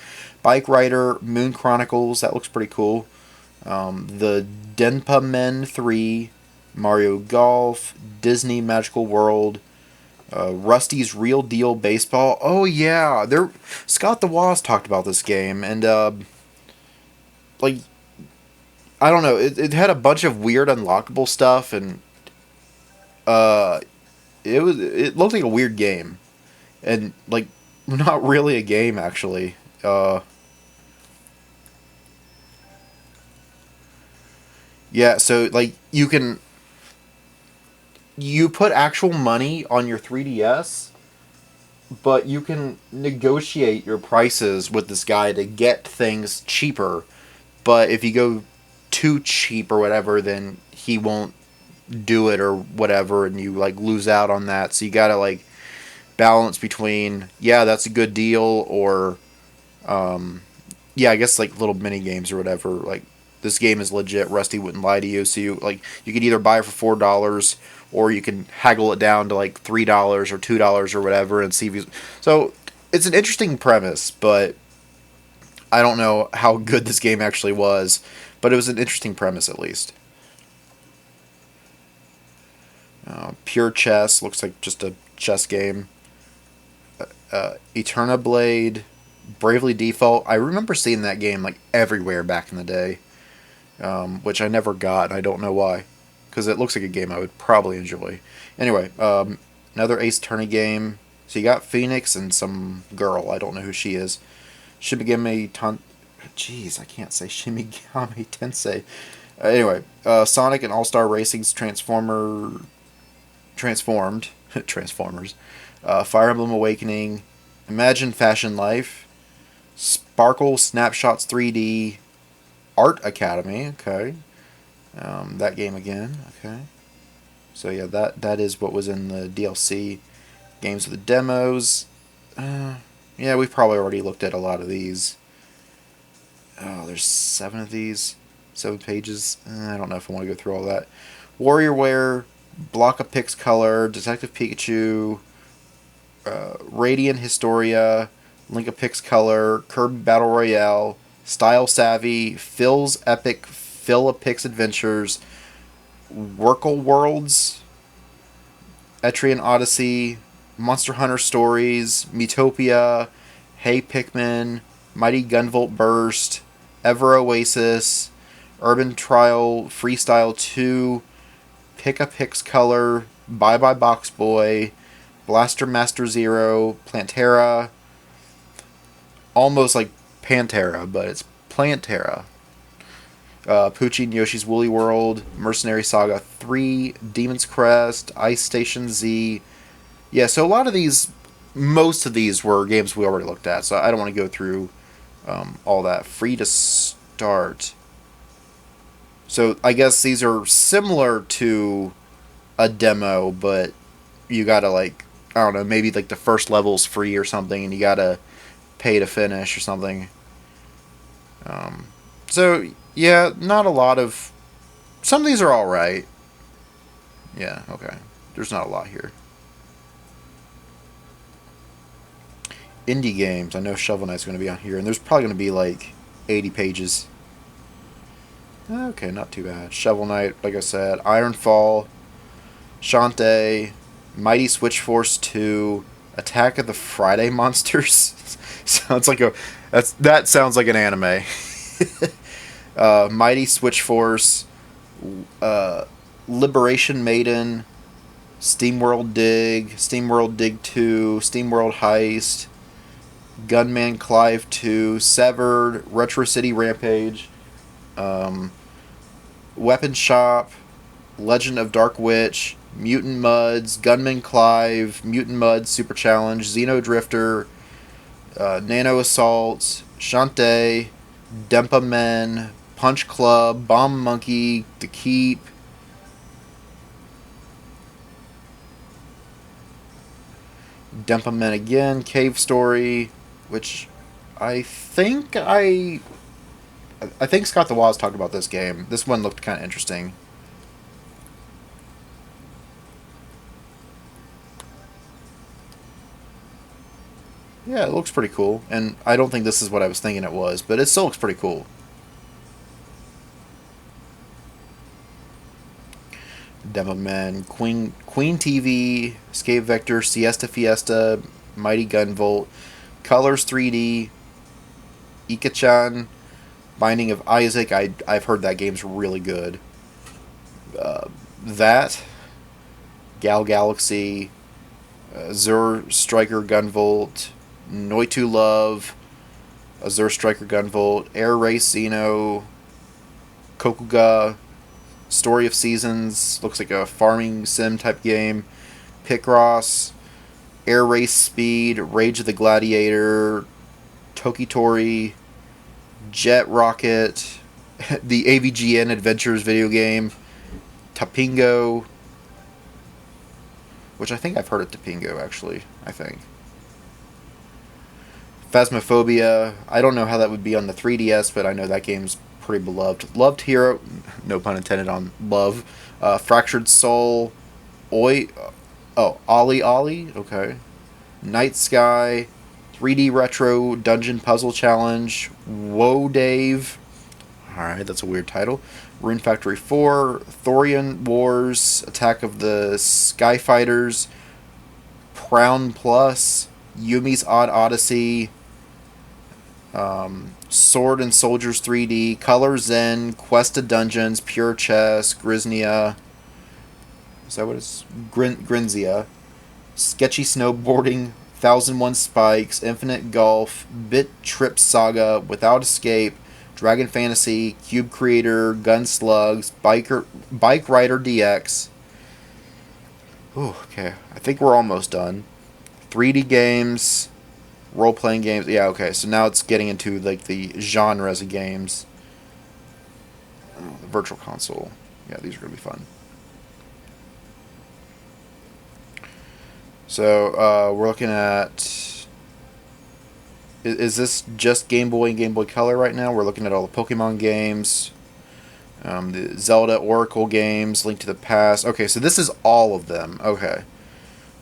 Bike Rider. Moon Chronicles. That looks pretty cool. The Denpa Men 3. Mario Golf. Disney Magical World. Rusty's Real Deal Baseball. Oh yeah, Scott the Woz talked about this game, and like I don't know, it had a bunch of weird unlockable stuff, and uh, it looked like a weird game, and like not really a game actually. Yeah, so like you put actual money on your 3DS, but you can negotiate your prices with this guy to get things cheaper. But if you go too cheap or whatever, then he won't do it or whatever, and you like lose out on that. So you gotta like balance between, yeah, that's a good deal, or yeah, I guess like little mini games or whatever. Like this game is legit. Rusty wouldn't lie to you. So you could either buy it for $4 or you can haggle it down to like $3 or $2 or whatever and see if you. So it's an interesting premise, but I don't know how good this game actually was. But it was an interesting premise at least. Pure chess looks like just a chess game. Eterna Blade, Bravely Default. I remember seeing that game like everywhere back in the day, which I never got. I don't know why, because it looks like a game I would probably enjoy. Anyway, another Ace Attorney game. So you got Phoenix and some girl. I don't know who she is. Shimigami Jeez, I can't say Shimigami Tensei. Anyway, Sonic and All Star Racing's Transformed Transformers. Fire Emblem Awakening, Imagine Fashion Life, Sparkle Snapshots 3D, Art Academy. Okay, that game again. Okay, so yeah, that is what was in the DLC. Games with the demos. Yeah, we've probably already looked at a lot of these. Oh, there's 7 of these, 7 pages. I don't know if I want to go through all that. WarriorWare, Block of Pix Color, Detective Pikachu, Radiant Historia, Link of Pix Color, Kirby Battle Royale, Style Savvy, Phil's Epic Phil-a-Pix Adventures, Workle Worlds, Etrian Odyssey, Monster Hunter Stories, Metopia, Hey Pikmin, Mighty Gunvolt Burst, Ever Oasis, Urban Trial Freestyle 2, Pick a Pix Color, Bye Bye Box Boy, Blaster Master Zero, Plantera, almost like Pantera, but it's Plantera. Poochie and Yoshi's Woolly World, Mercenary Saga 3, Demon's Crest, Ice Station Z. Yeah, so a lot of these, most of these were games we already looked at, so I don't want to go through all that. Free to start. So I guess these are similar to a demo, but you gotta like, I don't know, maybe like the first level's free or something, and you gotta pay to finish or something. So yeah, not a lot of. Some of these are all right. Yeah, okay. There's not a lot here. Indie games. I know Shovel Knight's going to be on here, and there's probably going to be like 80 pages. Okay, not too bad. Shovel Knight, like I said, Ironfall, Shantae, Mighty Switch Force 2, Attack of the Friday Monsters. Sounds like that sounds like an anime. Mighty Switch Force, Liberation Maiden, SteamWorld Dig 2, SteamWorld Heist, Gunman Clive 2, Severed, Retro City Rampage, Weapon Shop, Legend of Dark Witch, Mutant Muds, Gunman Clive, Mutant Muds Super Challenge, Xeno Drifter, Nano Assault, Shantae, Dempa Men, Punch Club, Bomb Monkey, The Keep, Dempa Men again, Cave Story, which I think Scott the Woz talked about this game. This one looked kind of interesting. Yeah, it looks pretty cool, and I don't think this is what I was thinking it was, but it still looks pretty cool. Demo Man, Queen TV, Escape Vector, Siesta Fiesta, Mighty Gunvolt, Colors 3D, Ika-chan, Binding of Isaac. I've heard that game's really good. That, Gal Galaxy, Azure Striker Gunvolt, Noitu Love, Azure Striker Gunvolt, Air Race Xeno, Kokuga, Story of Seasons, looks like a farming sim type game, Picross, Air Race Speed, Rage of the Gladiator, Tokitori, Jet Rocket, the AVGN Adventures video game, Tapingo, which I think I've heard of Tapingo actually, I think. Phasmophobia. I don't know how that would be on the 3DS, but I know that game's pretty beloved. Loved Hero, no pun intended on love. Fractured Soul. Oi. Ollie Ollie. Okay. Night Sky. 3D Retro Dungeon Puzzle Challenge. Whoa Dave. Alright, that's a weird title. Rune Factory 4. Thorian Wars. Attack of the Skyfighters. Crown Plus. Yumi's Odd Odyssey. Sword and Soldiers 3D, Color Zen, Quest of Dungeons, Pure Chess, Grisnia. Is that what it's? Grinzia. Sketchy Snowboarding, 1001 Spikes, Infinite Golf, Bit Trip Saga, Without Escape, Dragon Fantasy, Cube Creator, Gunslugs, Bike Rider DX. Ooh, okay. I think we're almost done. 3D games, role playing games. Yeah, okay. So now it's getting into like the genres of games. The Virtual Console. Yeah, these are gonna be fun. So we're looking at. Is this just Game Boy and Game Boy Color right now? We're looking at all the Pokemon games, the Zelda Oracle games, Link to the Past. Okay, so this is all of them. Okay.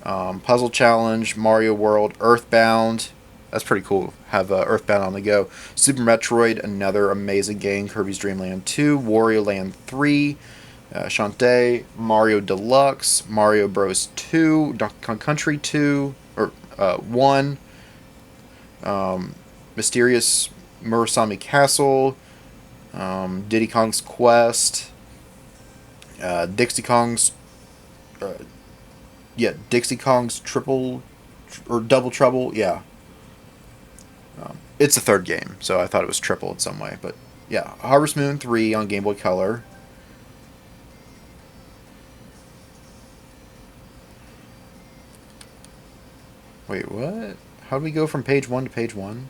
Puzzle Challenge, Mario World, Earthbound. That's pretty cool. Have Earthbound on the go. Super Metroid, another amazing game. Kirby's Dream Land 2, Wario Land 3, Shantae, Mario Deluxe, Mario Bros. 2, Donkey Kong Country 2, or 1, Mysterious Murasami Castle, Diddy Kong's Quest, Dixie Kong's Dixie Kong's Triple or Double Trouble. Yeah, it's a third game, so I thought it was triple in some way. But yeah, Harvest Moon 3 on Game Boy Color. Wait, what? How do we go from page 1 to page 1?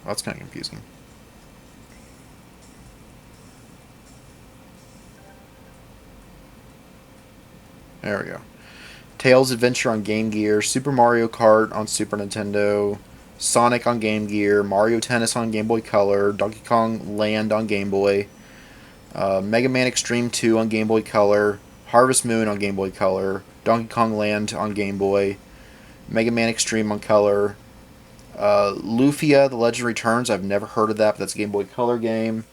Well, that's kind of confusing. There we go. Tails Adventure on Game Gear, Super Mario Kart on Super Nintendo, Sonic on Game Gear, Mario Tennis on Game Boy Color, Donkey Kong Land on Game Boy, Mega Man Extreme 2 on Game Boy Color, Harvest Moon on Game Boy Color, Donkey Kong Land on Game Boy, Mega Man Extreme on Color, Lufia, The Legend Returns, I've never heard of that, but that's a Game Boy Color game,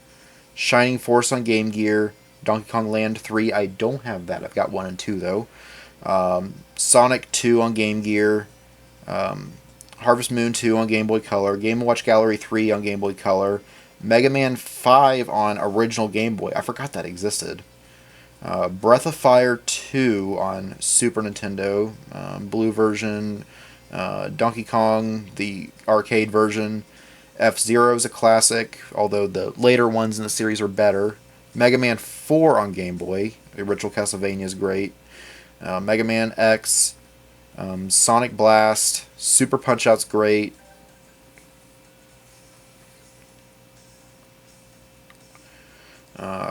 Shining Force on Game Gear, Donkey Kong Land 3, I don't have that, I've got 1 and 2 though, Sonic 2 on Game Gear, Harvest Moon 2 on Game Boy Color, Game & Watch Gallery 3 on Game Boy Color, Mega Man 5 on original Game Boy. I forgot that existed. Breath of Fire 2 on Super Nintendo, blue version, Donkey Kong, the arcade version, F-Zero is a classic, although the later ones in the series are better. Mega Man 4 on Game Boy, the original Castlevania is great. Mega Man X, Sonic Blast, Super Punch-Out's great.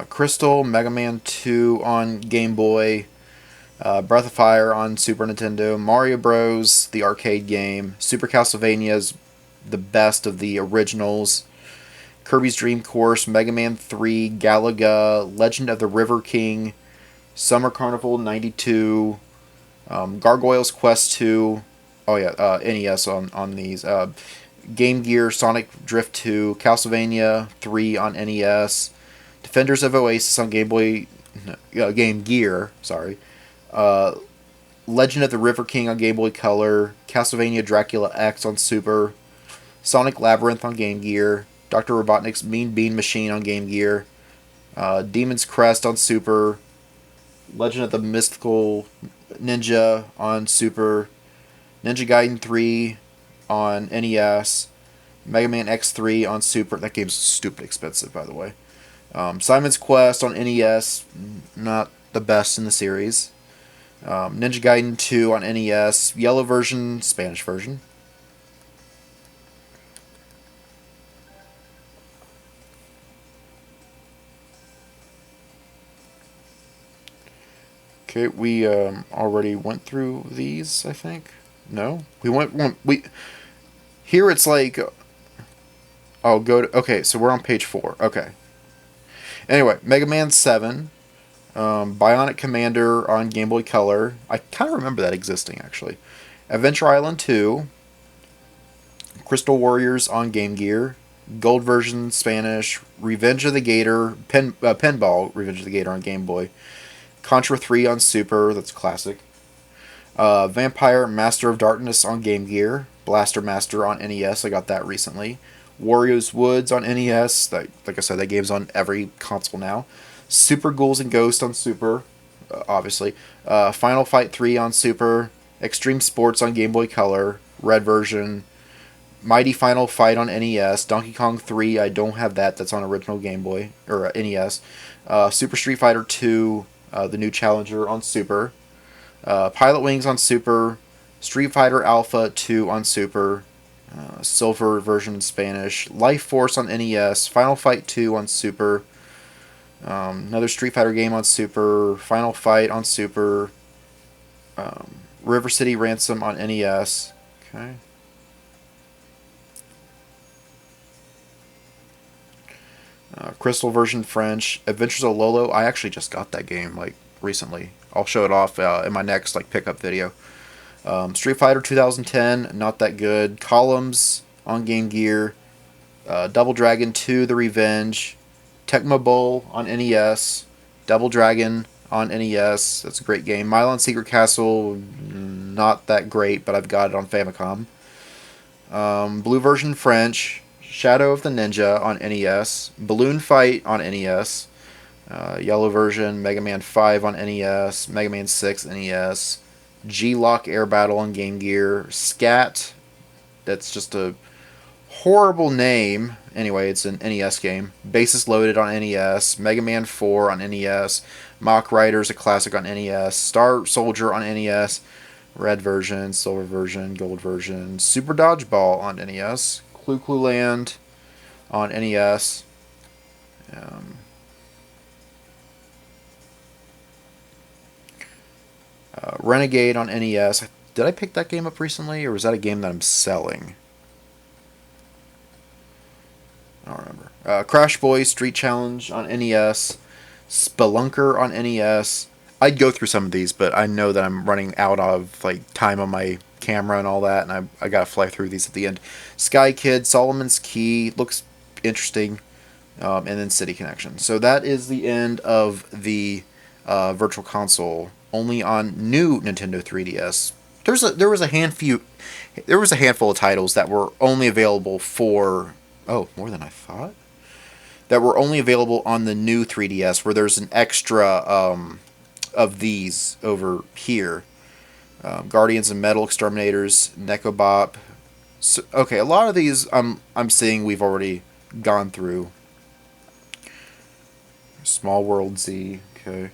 Crystal, Mega Man 2 on Game Boy, Breath of Fire on Super Nintendo, Mario Bros., the arcade game, Super Castlevania is the best of the originals, Kirby's Dream Course, Mega Man 3, Galaga, Legend of the River King, Summer Carnival 92, Gargoyle's Quest 2, oh yeah, NES on these, Game Gear, Sonic Drift 2, Castlevania 3 on NES, Defenders of Oasis on Game Boy, Game Gear, sorry. Legend of the River King on Game Boy Color, Castlevania Dracula X on Super, Sonic Labyrinth on Game Gear, Dr. Robotnik's Mean Bean Machine on Game Gear, Demon's Crest on Super, Legend of the Mystical Ninja on Super, Ninja Gaiden 3 on NES, Mega Man X3 on Super. That game's stupid expensive, by the way. Simon's Quest on NES, not the best in the series. Ninja Gaiden 2 on NES, yellow version, Spanish version. Okay, we already went through these, I think. No? We here it's like I'll go to okay, so we're on page 4. Okay. Anyway, Mega Man 7, Bionic Commander on Game Boy Color. I kind of remember that existing actually. Adventure Island 2, Crystal Warriors on Game Gear, Gold version Spanish, Revenge of the Gator, Pinball Revenge of the Gator on Game Boy, Contra 3 on Super, that's classic. Vampire Master of Darkness on Game Gear, Blaster Master on NES, I got that recently. Wario's Woods on NES, like I said, that game's on every console now. Super Ghouls and Ghosts on Super, obviously. Final Fight 3 on Super, Extreme Sports on Game Boy Color, Red version. Mighty Final Fight on NES, Donkey Kong 3, I don't have that, that's on original Game Boy, or NES. Super Street Fighter 2, the new Challenger on Super. Pilot Wings on Super, Street Fighter Alpha 2 on Super, Silver version in Spanish, Life Force on NES, Final Fight 2 on Super, another Street Fighter game on Super, Final Fight on Super, River City Ransom on NES. Okay. Crystal version French, Adventures of Lolo. I actually just got that game like recently. I'll show it off in my next like pickup video. Street Fighter 2010, not that good. Columns on Game Gear. Double Dragon 2: The Revenge. Tecmo Bowl on NES. Double Dragon on NES. That's a great game. Milon Secret Castle, not that great, but I've got it on Famicom. Blue version French. Shadow of the Ninja on NES. Balloon Fight on NES. Yellow version, Mega Man 5 on NES, Mega Man 6 NES, G-Lock Air Battle on Game Gear, Scat, that's just a horrible name, anyway, it's an NES game, Basis Loaded on NES, Mega Man 4 on NES, Mach Riders, a classic on NES, Star Soldier on NES, Red version, Silver version, Gold version, Super Dodgeball on NES, Clue Clue Land on NES, Renegade on NES. Did I pick that game up recently, or was that a game that I'm selling? I don't remember. Crash Boys Street Challenge on NES. Spelunker on NES. I'd go through some of these, but I know that I'm running out of like time on my camera and all that, and I gotta fly through these at the end. Sky Kid, Solomon's Key, looks interesting, and then City Connection. So that is the end of the Virtual Console. Only on new Nintendo 3DS. There was a handful of titles that were only available for more than I thought. That were only available on the new 3DS, where there's an extra of these over here. Guardians of Metal Exterminators, Nekobop. So, okay, a lot of these I'm seeing we've already gone through. Small World Z. Okay.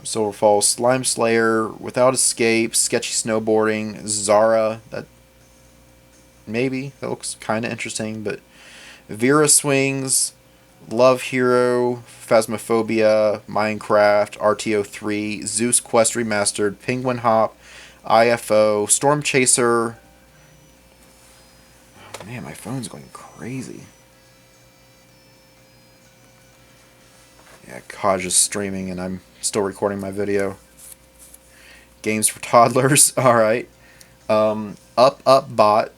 Silver Falls, Slime Slayer, Without Escape, Sketchy Snowboarding, Zara, that looks kind of interesting, but Vera Swings, Love Hero, Phasmophobia, Minecraft, RTO3, Zeus Quest Remastered, Penguin Hop, IFO, Storm Chaser. Oh, man, my phone's going crazy. Yeah, Kaj is streaming and I'm still recording my video. Games for Toddlers, alright. Up Bot,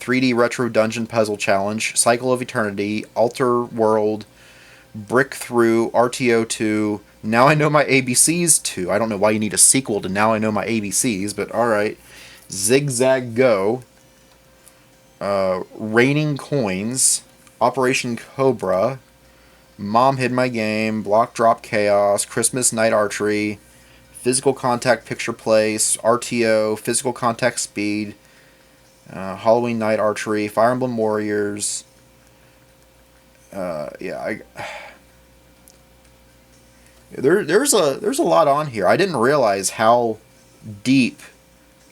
3D Retro Dungeon Puzzle Challenge, Cycle of Eternity, Alter World, Brick Through, RTO2, Now I Know My ABCs 2. I don't know why you need a sequel to Now I Know My ABCs, but alright. Zigzag Go, Raining Coins, Operation Cobra, Mom Hid My Game, Block Drop Chaos, Christmas Night Archery, Physical Contact Picture Place, RTO, Physical Contact Speed, Halloween Night Archery, Fire Emblem Warriors. There's a lot on here. I didn't realize how deep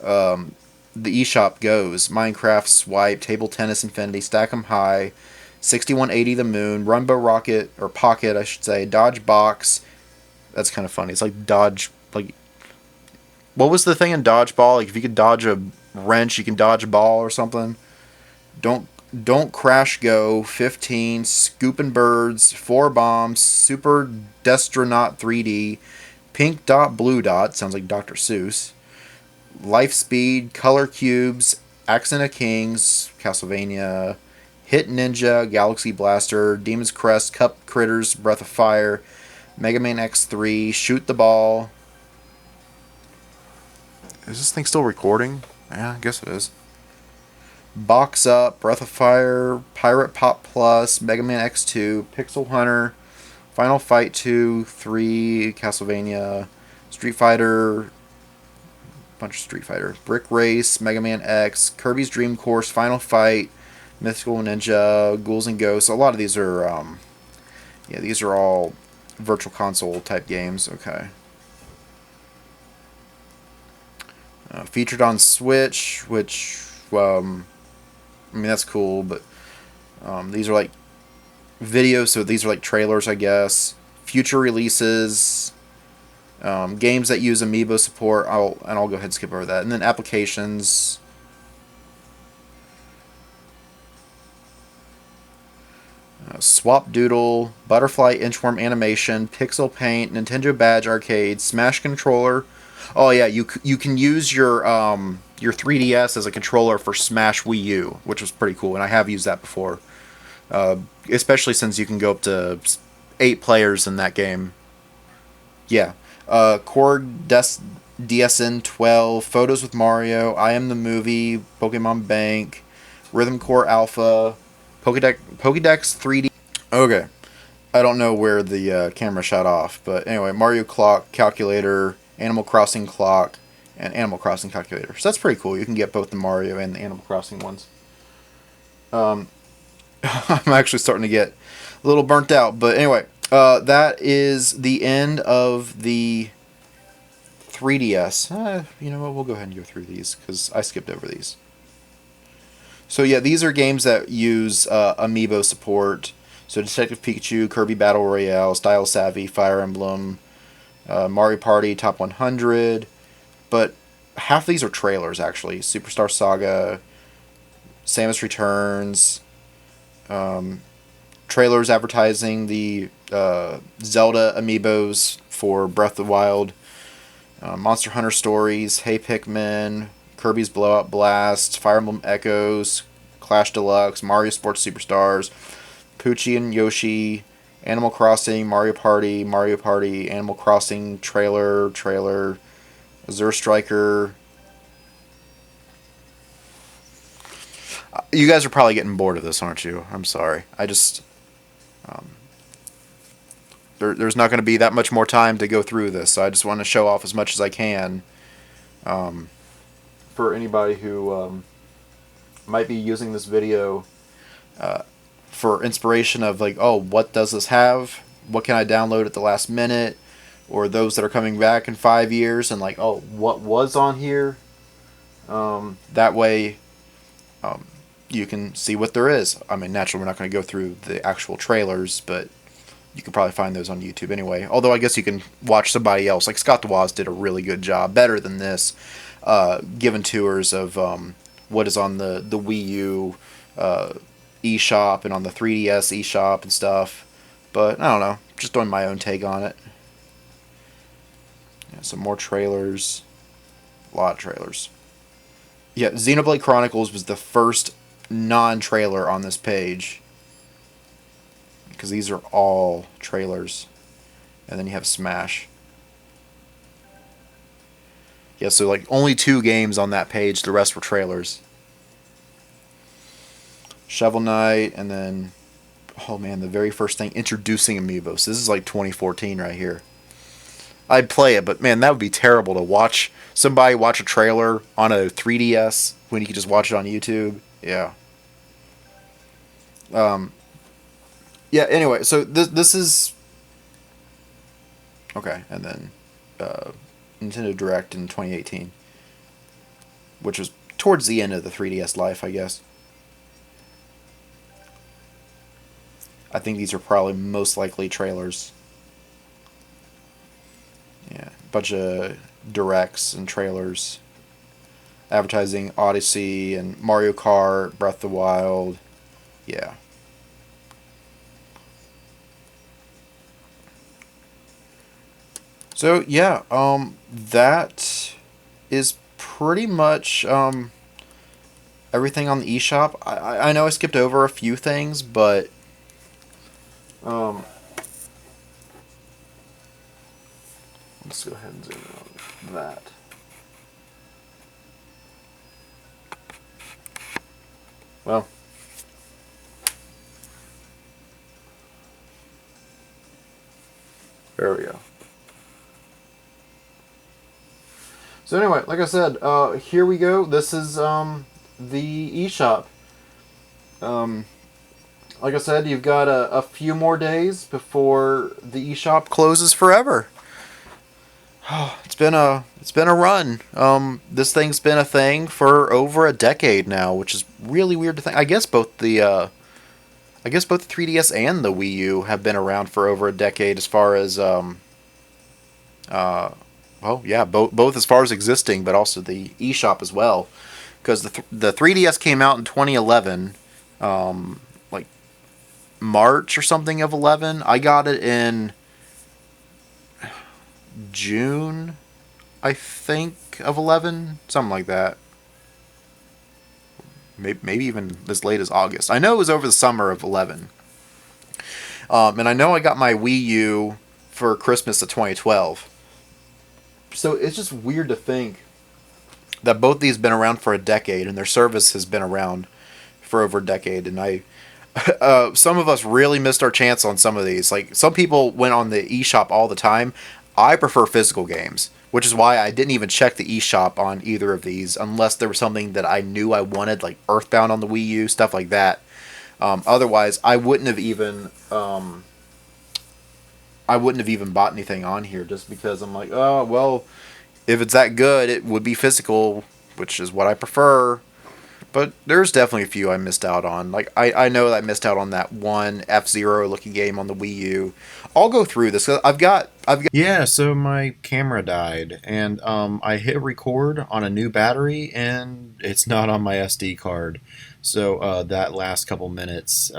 the eShop goes. Minecraft, Swipe, Table Tennis Infinity, Stack 'em High, 6180 The Moon, Rumbo Rocket, or Pocket, I should say, Dodge Box. That's kind of funny. It's like Dodge like, what was the thing in dodgeball? Like, if you could dodge a wrench, you can dodge a ball or something. Don't don't crash go 15 scooping birds 4 bombs super destronaut 3D pink dot blue dot sounds like Dr. Seuss life speed color cubes accent of kings Castlevania hit ninja galaxy blaster demon's crest cup critters breath of fire Mega Man X3 shoot the ball. Is this thing still recording? Yeah, I guess it is. Box Up, Breath of Fire, Pirate Pop Plus, Mega Man X2, Pixel Hunter, Final Fight 2, 3, Castlevania, Street Fighter, bunch of Street Fighter, Brick Race, Mega Man X, Kirby's Dream Course, Final Fight, Mythical Ninja, Ghouls and Ghosts. A lot of these are, yeah, these are all Virtual Console type games. Okay. Featured on Switch, which, I mean, that's cool, but these are like videos, so these are like trailers, I guess. Future releases, games that use amiibo support. I'll go ahead and skip over that, and then applications. Swap Doodle, Butterfly Inchworm Animation, Pixel Paint, Nintendo Badge Arcade, Smash Controller. Oh yeah, you can use your 3DS as a controller for Smash Wii U, which was pretty cool, and I have used that before. Especially since you can go up to 8 players in that game. Yeah. DSN 12, Photos with Mario, I Am the Movie, Pokemon Bank, Rhythm Core Alpha, Pokédex 3D. Okay. I don't know where the camera shot off, but anyway, Mario Clock, Calculator, Animal Crossing Clock, and Animal Crossing Calculator. So that's pretty cool. You can get both the Mario and the Animal Crossing ones. I'm actually starting to get a little burnt out, but anyway, that is the end of the 3DS. You know what? We'll go ahead and go through these because I skipped over these. So yeah, these are games that use amiibo support. So Detective Pikachu, Kirby Battle Royale, Style Savvy, Fire Emblem, Mario Party, Top 100. But half of these are trailers, actually. Superstar Saga, Samus Returns, trailers advertising the Zelda amiibos for Breath of the Wild, Monster Hunter Stories, Hey Pikmin, Kirby's Blowout Blast, Fire Emblem Echoes, Clash Deluxe, Mario Sports Superstars, Poochie and Yoshi, Animal Crossing, Mario Party, Animal Crossing trailer, Azure Striker. You guys are probably getting bored of this, aren't you? I'm sorry. I just... there's not going to be that much more time to go through this, so I just want to show off as much as I can. For anybody who might be using this video for inspiration of like, oh, what does this have? What can I download at the last minute? Or those that are coming back in 5 years and like, oh, what was on here? That way you can see what there is. I mean, naturally, we're not going to go through the actual trailers, but you can probably find those on YouTube anyway. Although I guess you can watch somebody else. Like Scott DeWaz did a really good job, better than this, giving tours of what is on the Wii U eShop and on the 3DS eShop and stuff. But I don't know, just doing my own take on it. Yeah, some more trailers. A lot of trailers. Yeah, Xenoblade Chronicles was the first non-trailer on this page. Because these are all trailers. And then you have Smash. Yeah, so like only 2 games on that page, the rest were trailers. Shovel Knight, and then, oh man, the very first thing, introducing amiibo. So this is like 2014 right here. I'd play it, but man, that would be terrible to watch somebody watch a trailer on a 3DS when you could just watch it on YouTube. Yeah. Yeah, anyway, so this is... Okay, and then Nintendo Direct in 2018. Which was towards the end of the 3DS life, I guess. I think these are probably most likely trailers. Yeah. bunch of directs and trailers advertising Odyssey and Mario Kart, Breath of the Wild. Yeah. So yeah, that is pretty much everything on the eShop. I know I skipped over a few things, but um, let's go ahead and zoom in on that. Well, there we go. So anyway, like I said, here we go. This is the eShop. Um, like I said, you've got a few more days before the eShop closes forever. It's been a run. This thing's been a thing for over a decade now, which is really weird to think. I guess both the 3DS and the Wii U have been around for over a decade as far as uh, well, yeah, both as far as existing, but also the eShop as well, because the 3DS came out in 2011, like March or something of 11. I got it in June, I think, of 11, something like that. Maybe even as late as August. I know it was over the summer of 11. And I know I got my Wii U for Christmas of 2012. So it's just weird to think that both these have been around for a decade and their service has been around for over a decade. And some of us really missed our chance on some of these. Like, some people went on the eShop all the time. I prefer physical games, which is why I didn't even check the eShop on either of these unless there was something that I knew I wanted, like Earthbound on the Wii U, stuff like that. Otherwise, I wouldn't have even bought anything on here, just because I'm like, oh well, if it's that good, it would be physical, which is what I prefer. But there's definitely a few I missed out on. Like, I know that I missed out on that one F-Zero looking game on the Wii U. I'll go through this. I've got. Yeah, so my camera died, and I hit record on a new battery, and it's not on my SD card. So that last couple minutes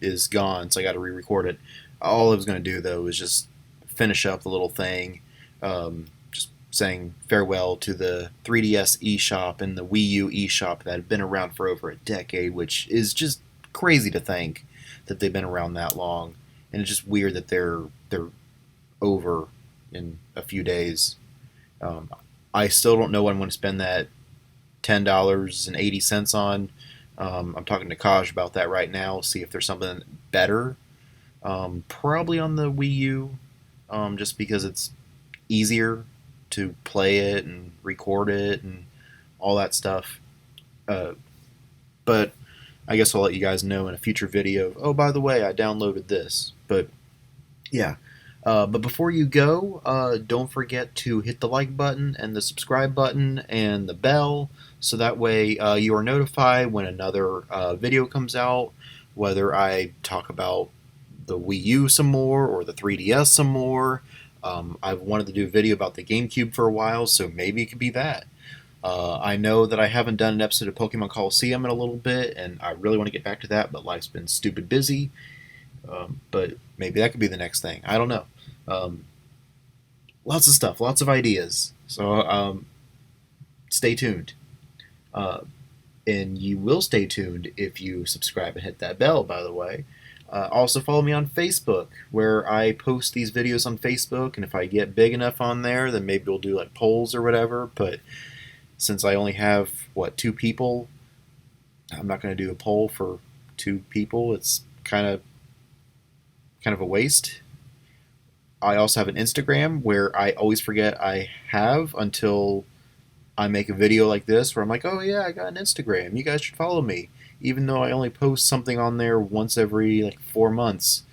is gone, so I got to re-record it. All I was going to do, though, was just finish up the little thing, just saying farewell to the 3DS eShop and the Wii U eShop that have been around for over a decade, which is just crazy to think that they've been around that long. And it's just weird that they're over in a few days. Um, I still don't know what I'm going to spend that $10.80 on. I'm talking to Kaj about that right now. See if there's something better. Probably on the Wii U, just because it's easier to play it and record it and all that stuff. But I guess I'll let you guys know in a future video. Oh, by the way, I downloaded this. But yeah. But before you go, don't forget to hit the like button and the subscribe button and the bell, so that way you are notified when another video comes out, whether I talk about the Wii U some more or the 3DS some more. I've wanted to do a video about the GameCube for a while, so maybe it could be that. I know that I haven't done an episode of Pokemon Coliseum in a little bit, and I really want to get back to that, but life's been stupid busy. But maybe that could be the next thing. I don't know. Lots of stuff, lots of ideas. So stay tuned. And you will stay tuned if you subscribe and hit that bell, by the way. Also follow me on Facebook, where I post these videos on Facebook, and if I get big enough on there, then maybe we'll do like polls or whatever. But since I only have, 2 people, I'm not going to do a poll for 2 people. It's kind of a waste. I also have an Instagram where I always forget I have until I make a video like this, where I'm like, oh yeah, I got an Instagram. You guys should follow me. Even though I only post something on there once every 4 months.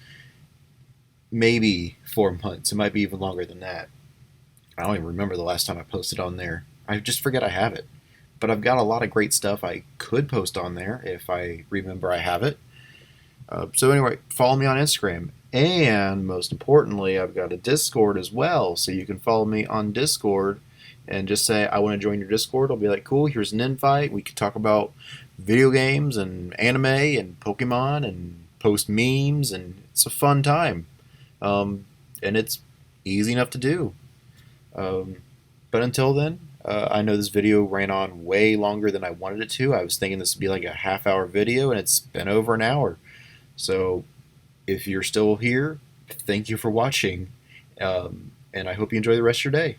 Maybe 4 months. It might be even longer than that. I don't even remember the last time I posted on there. I just forget I have it. But I've got a lot of great stuff I could post on there if I remember I have it. So anyway, follow me on Instagram. And most importantly, I've got a Discord as well, so you can follow me on Discord and just say, I want to join your Discord. I'll be like, cool, here's an invite. We can talk about video games and anime and Pokemon and post memes, and it's a fun time. Um, and it's easy enough to do. Um, but until then, I know this video ran on way longer than I wanted it to. I was thinking this would be like a half-hour video, and it's been over an hour. So if you're still here, thank you for watching, and I hope you enjoy the rest of your day.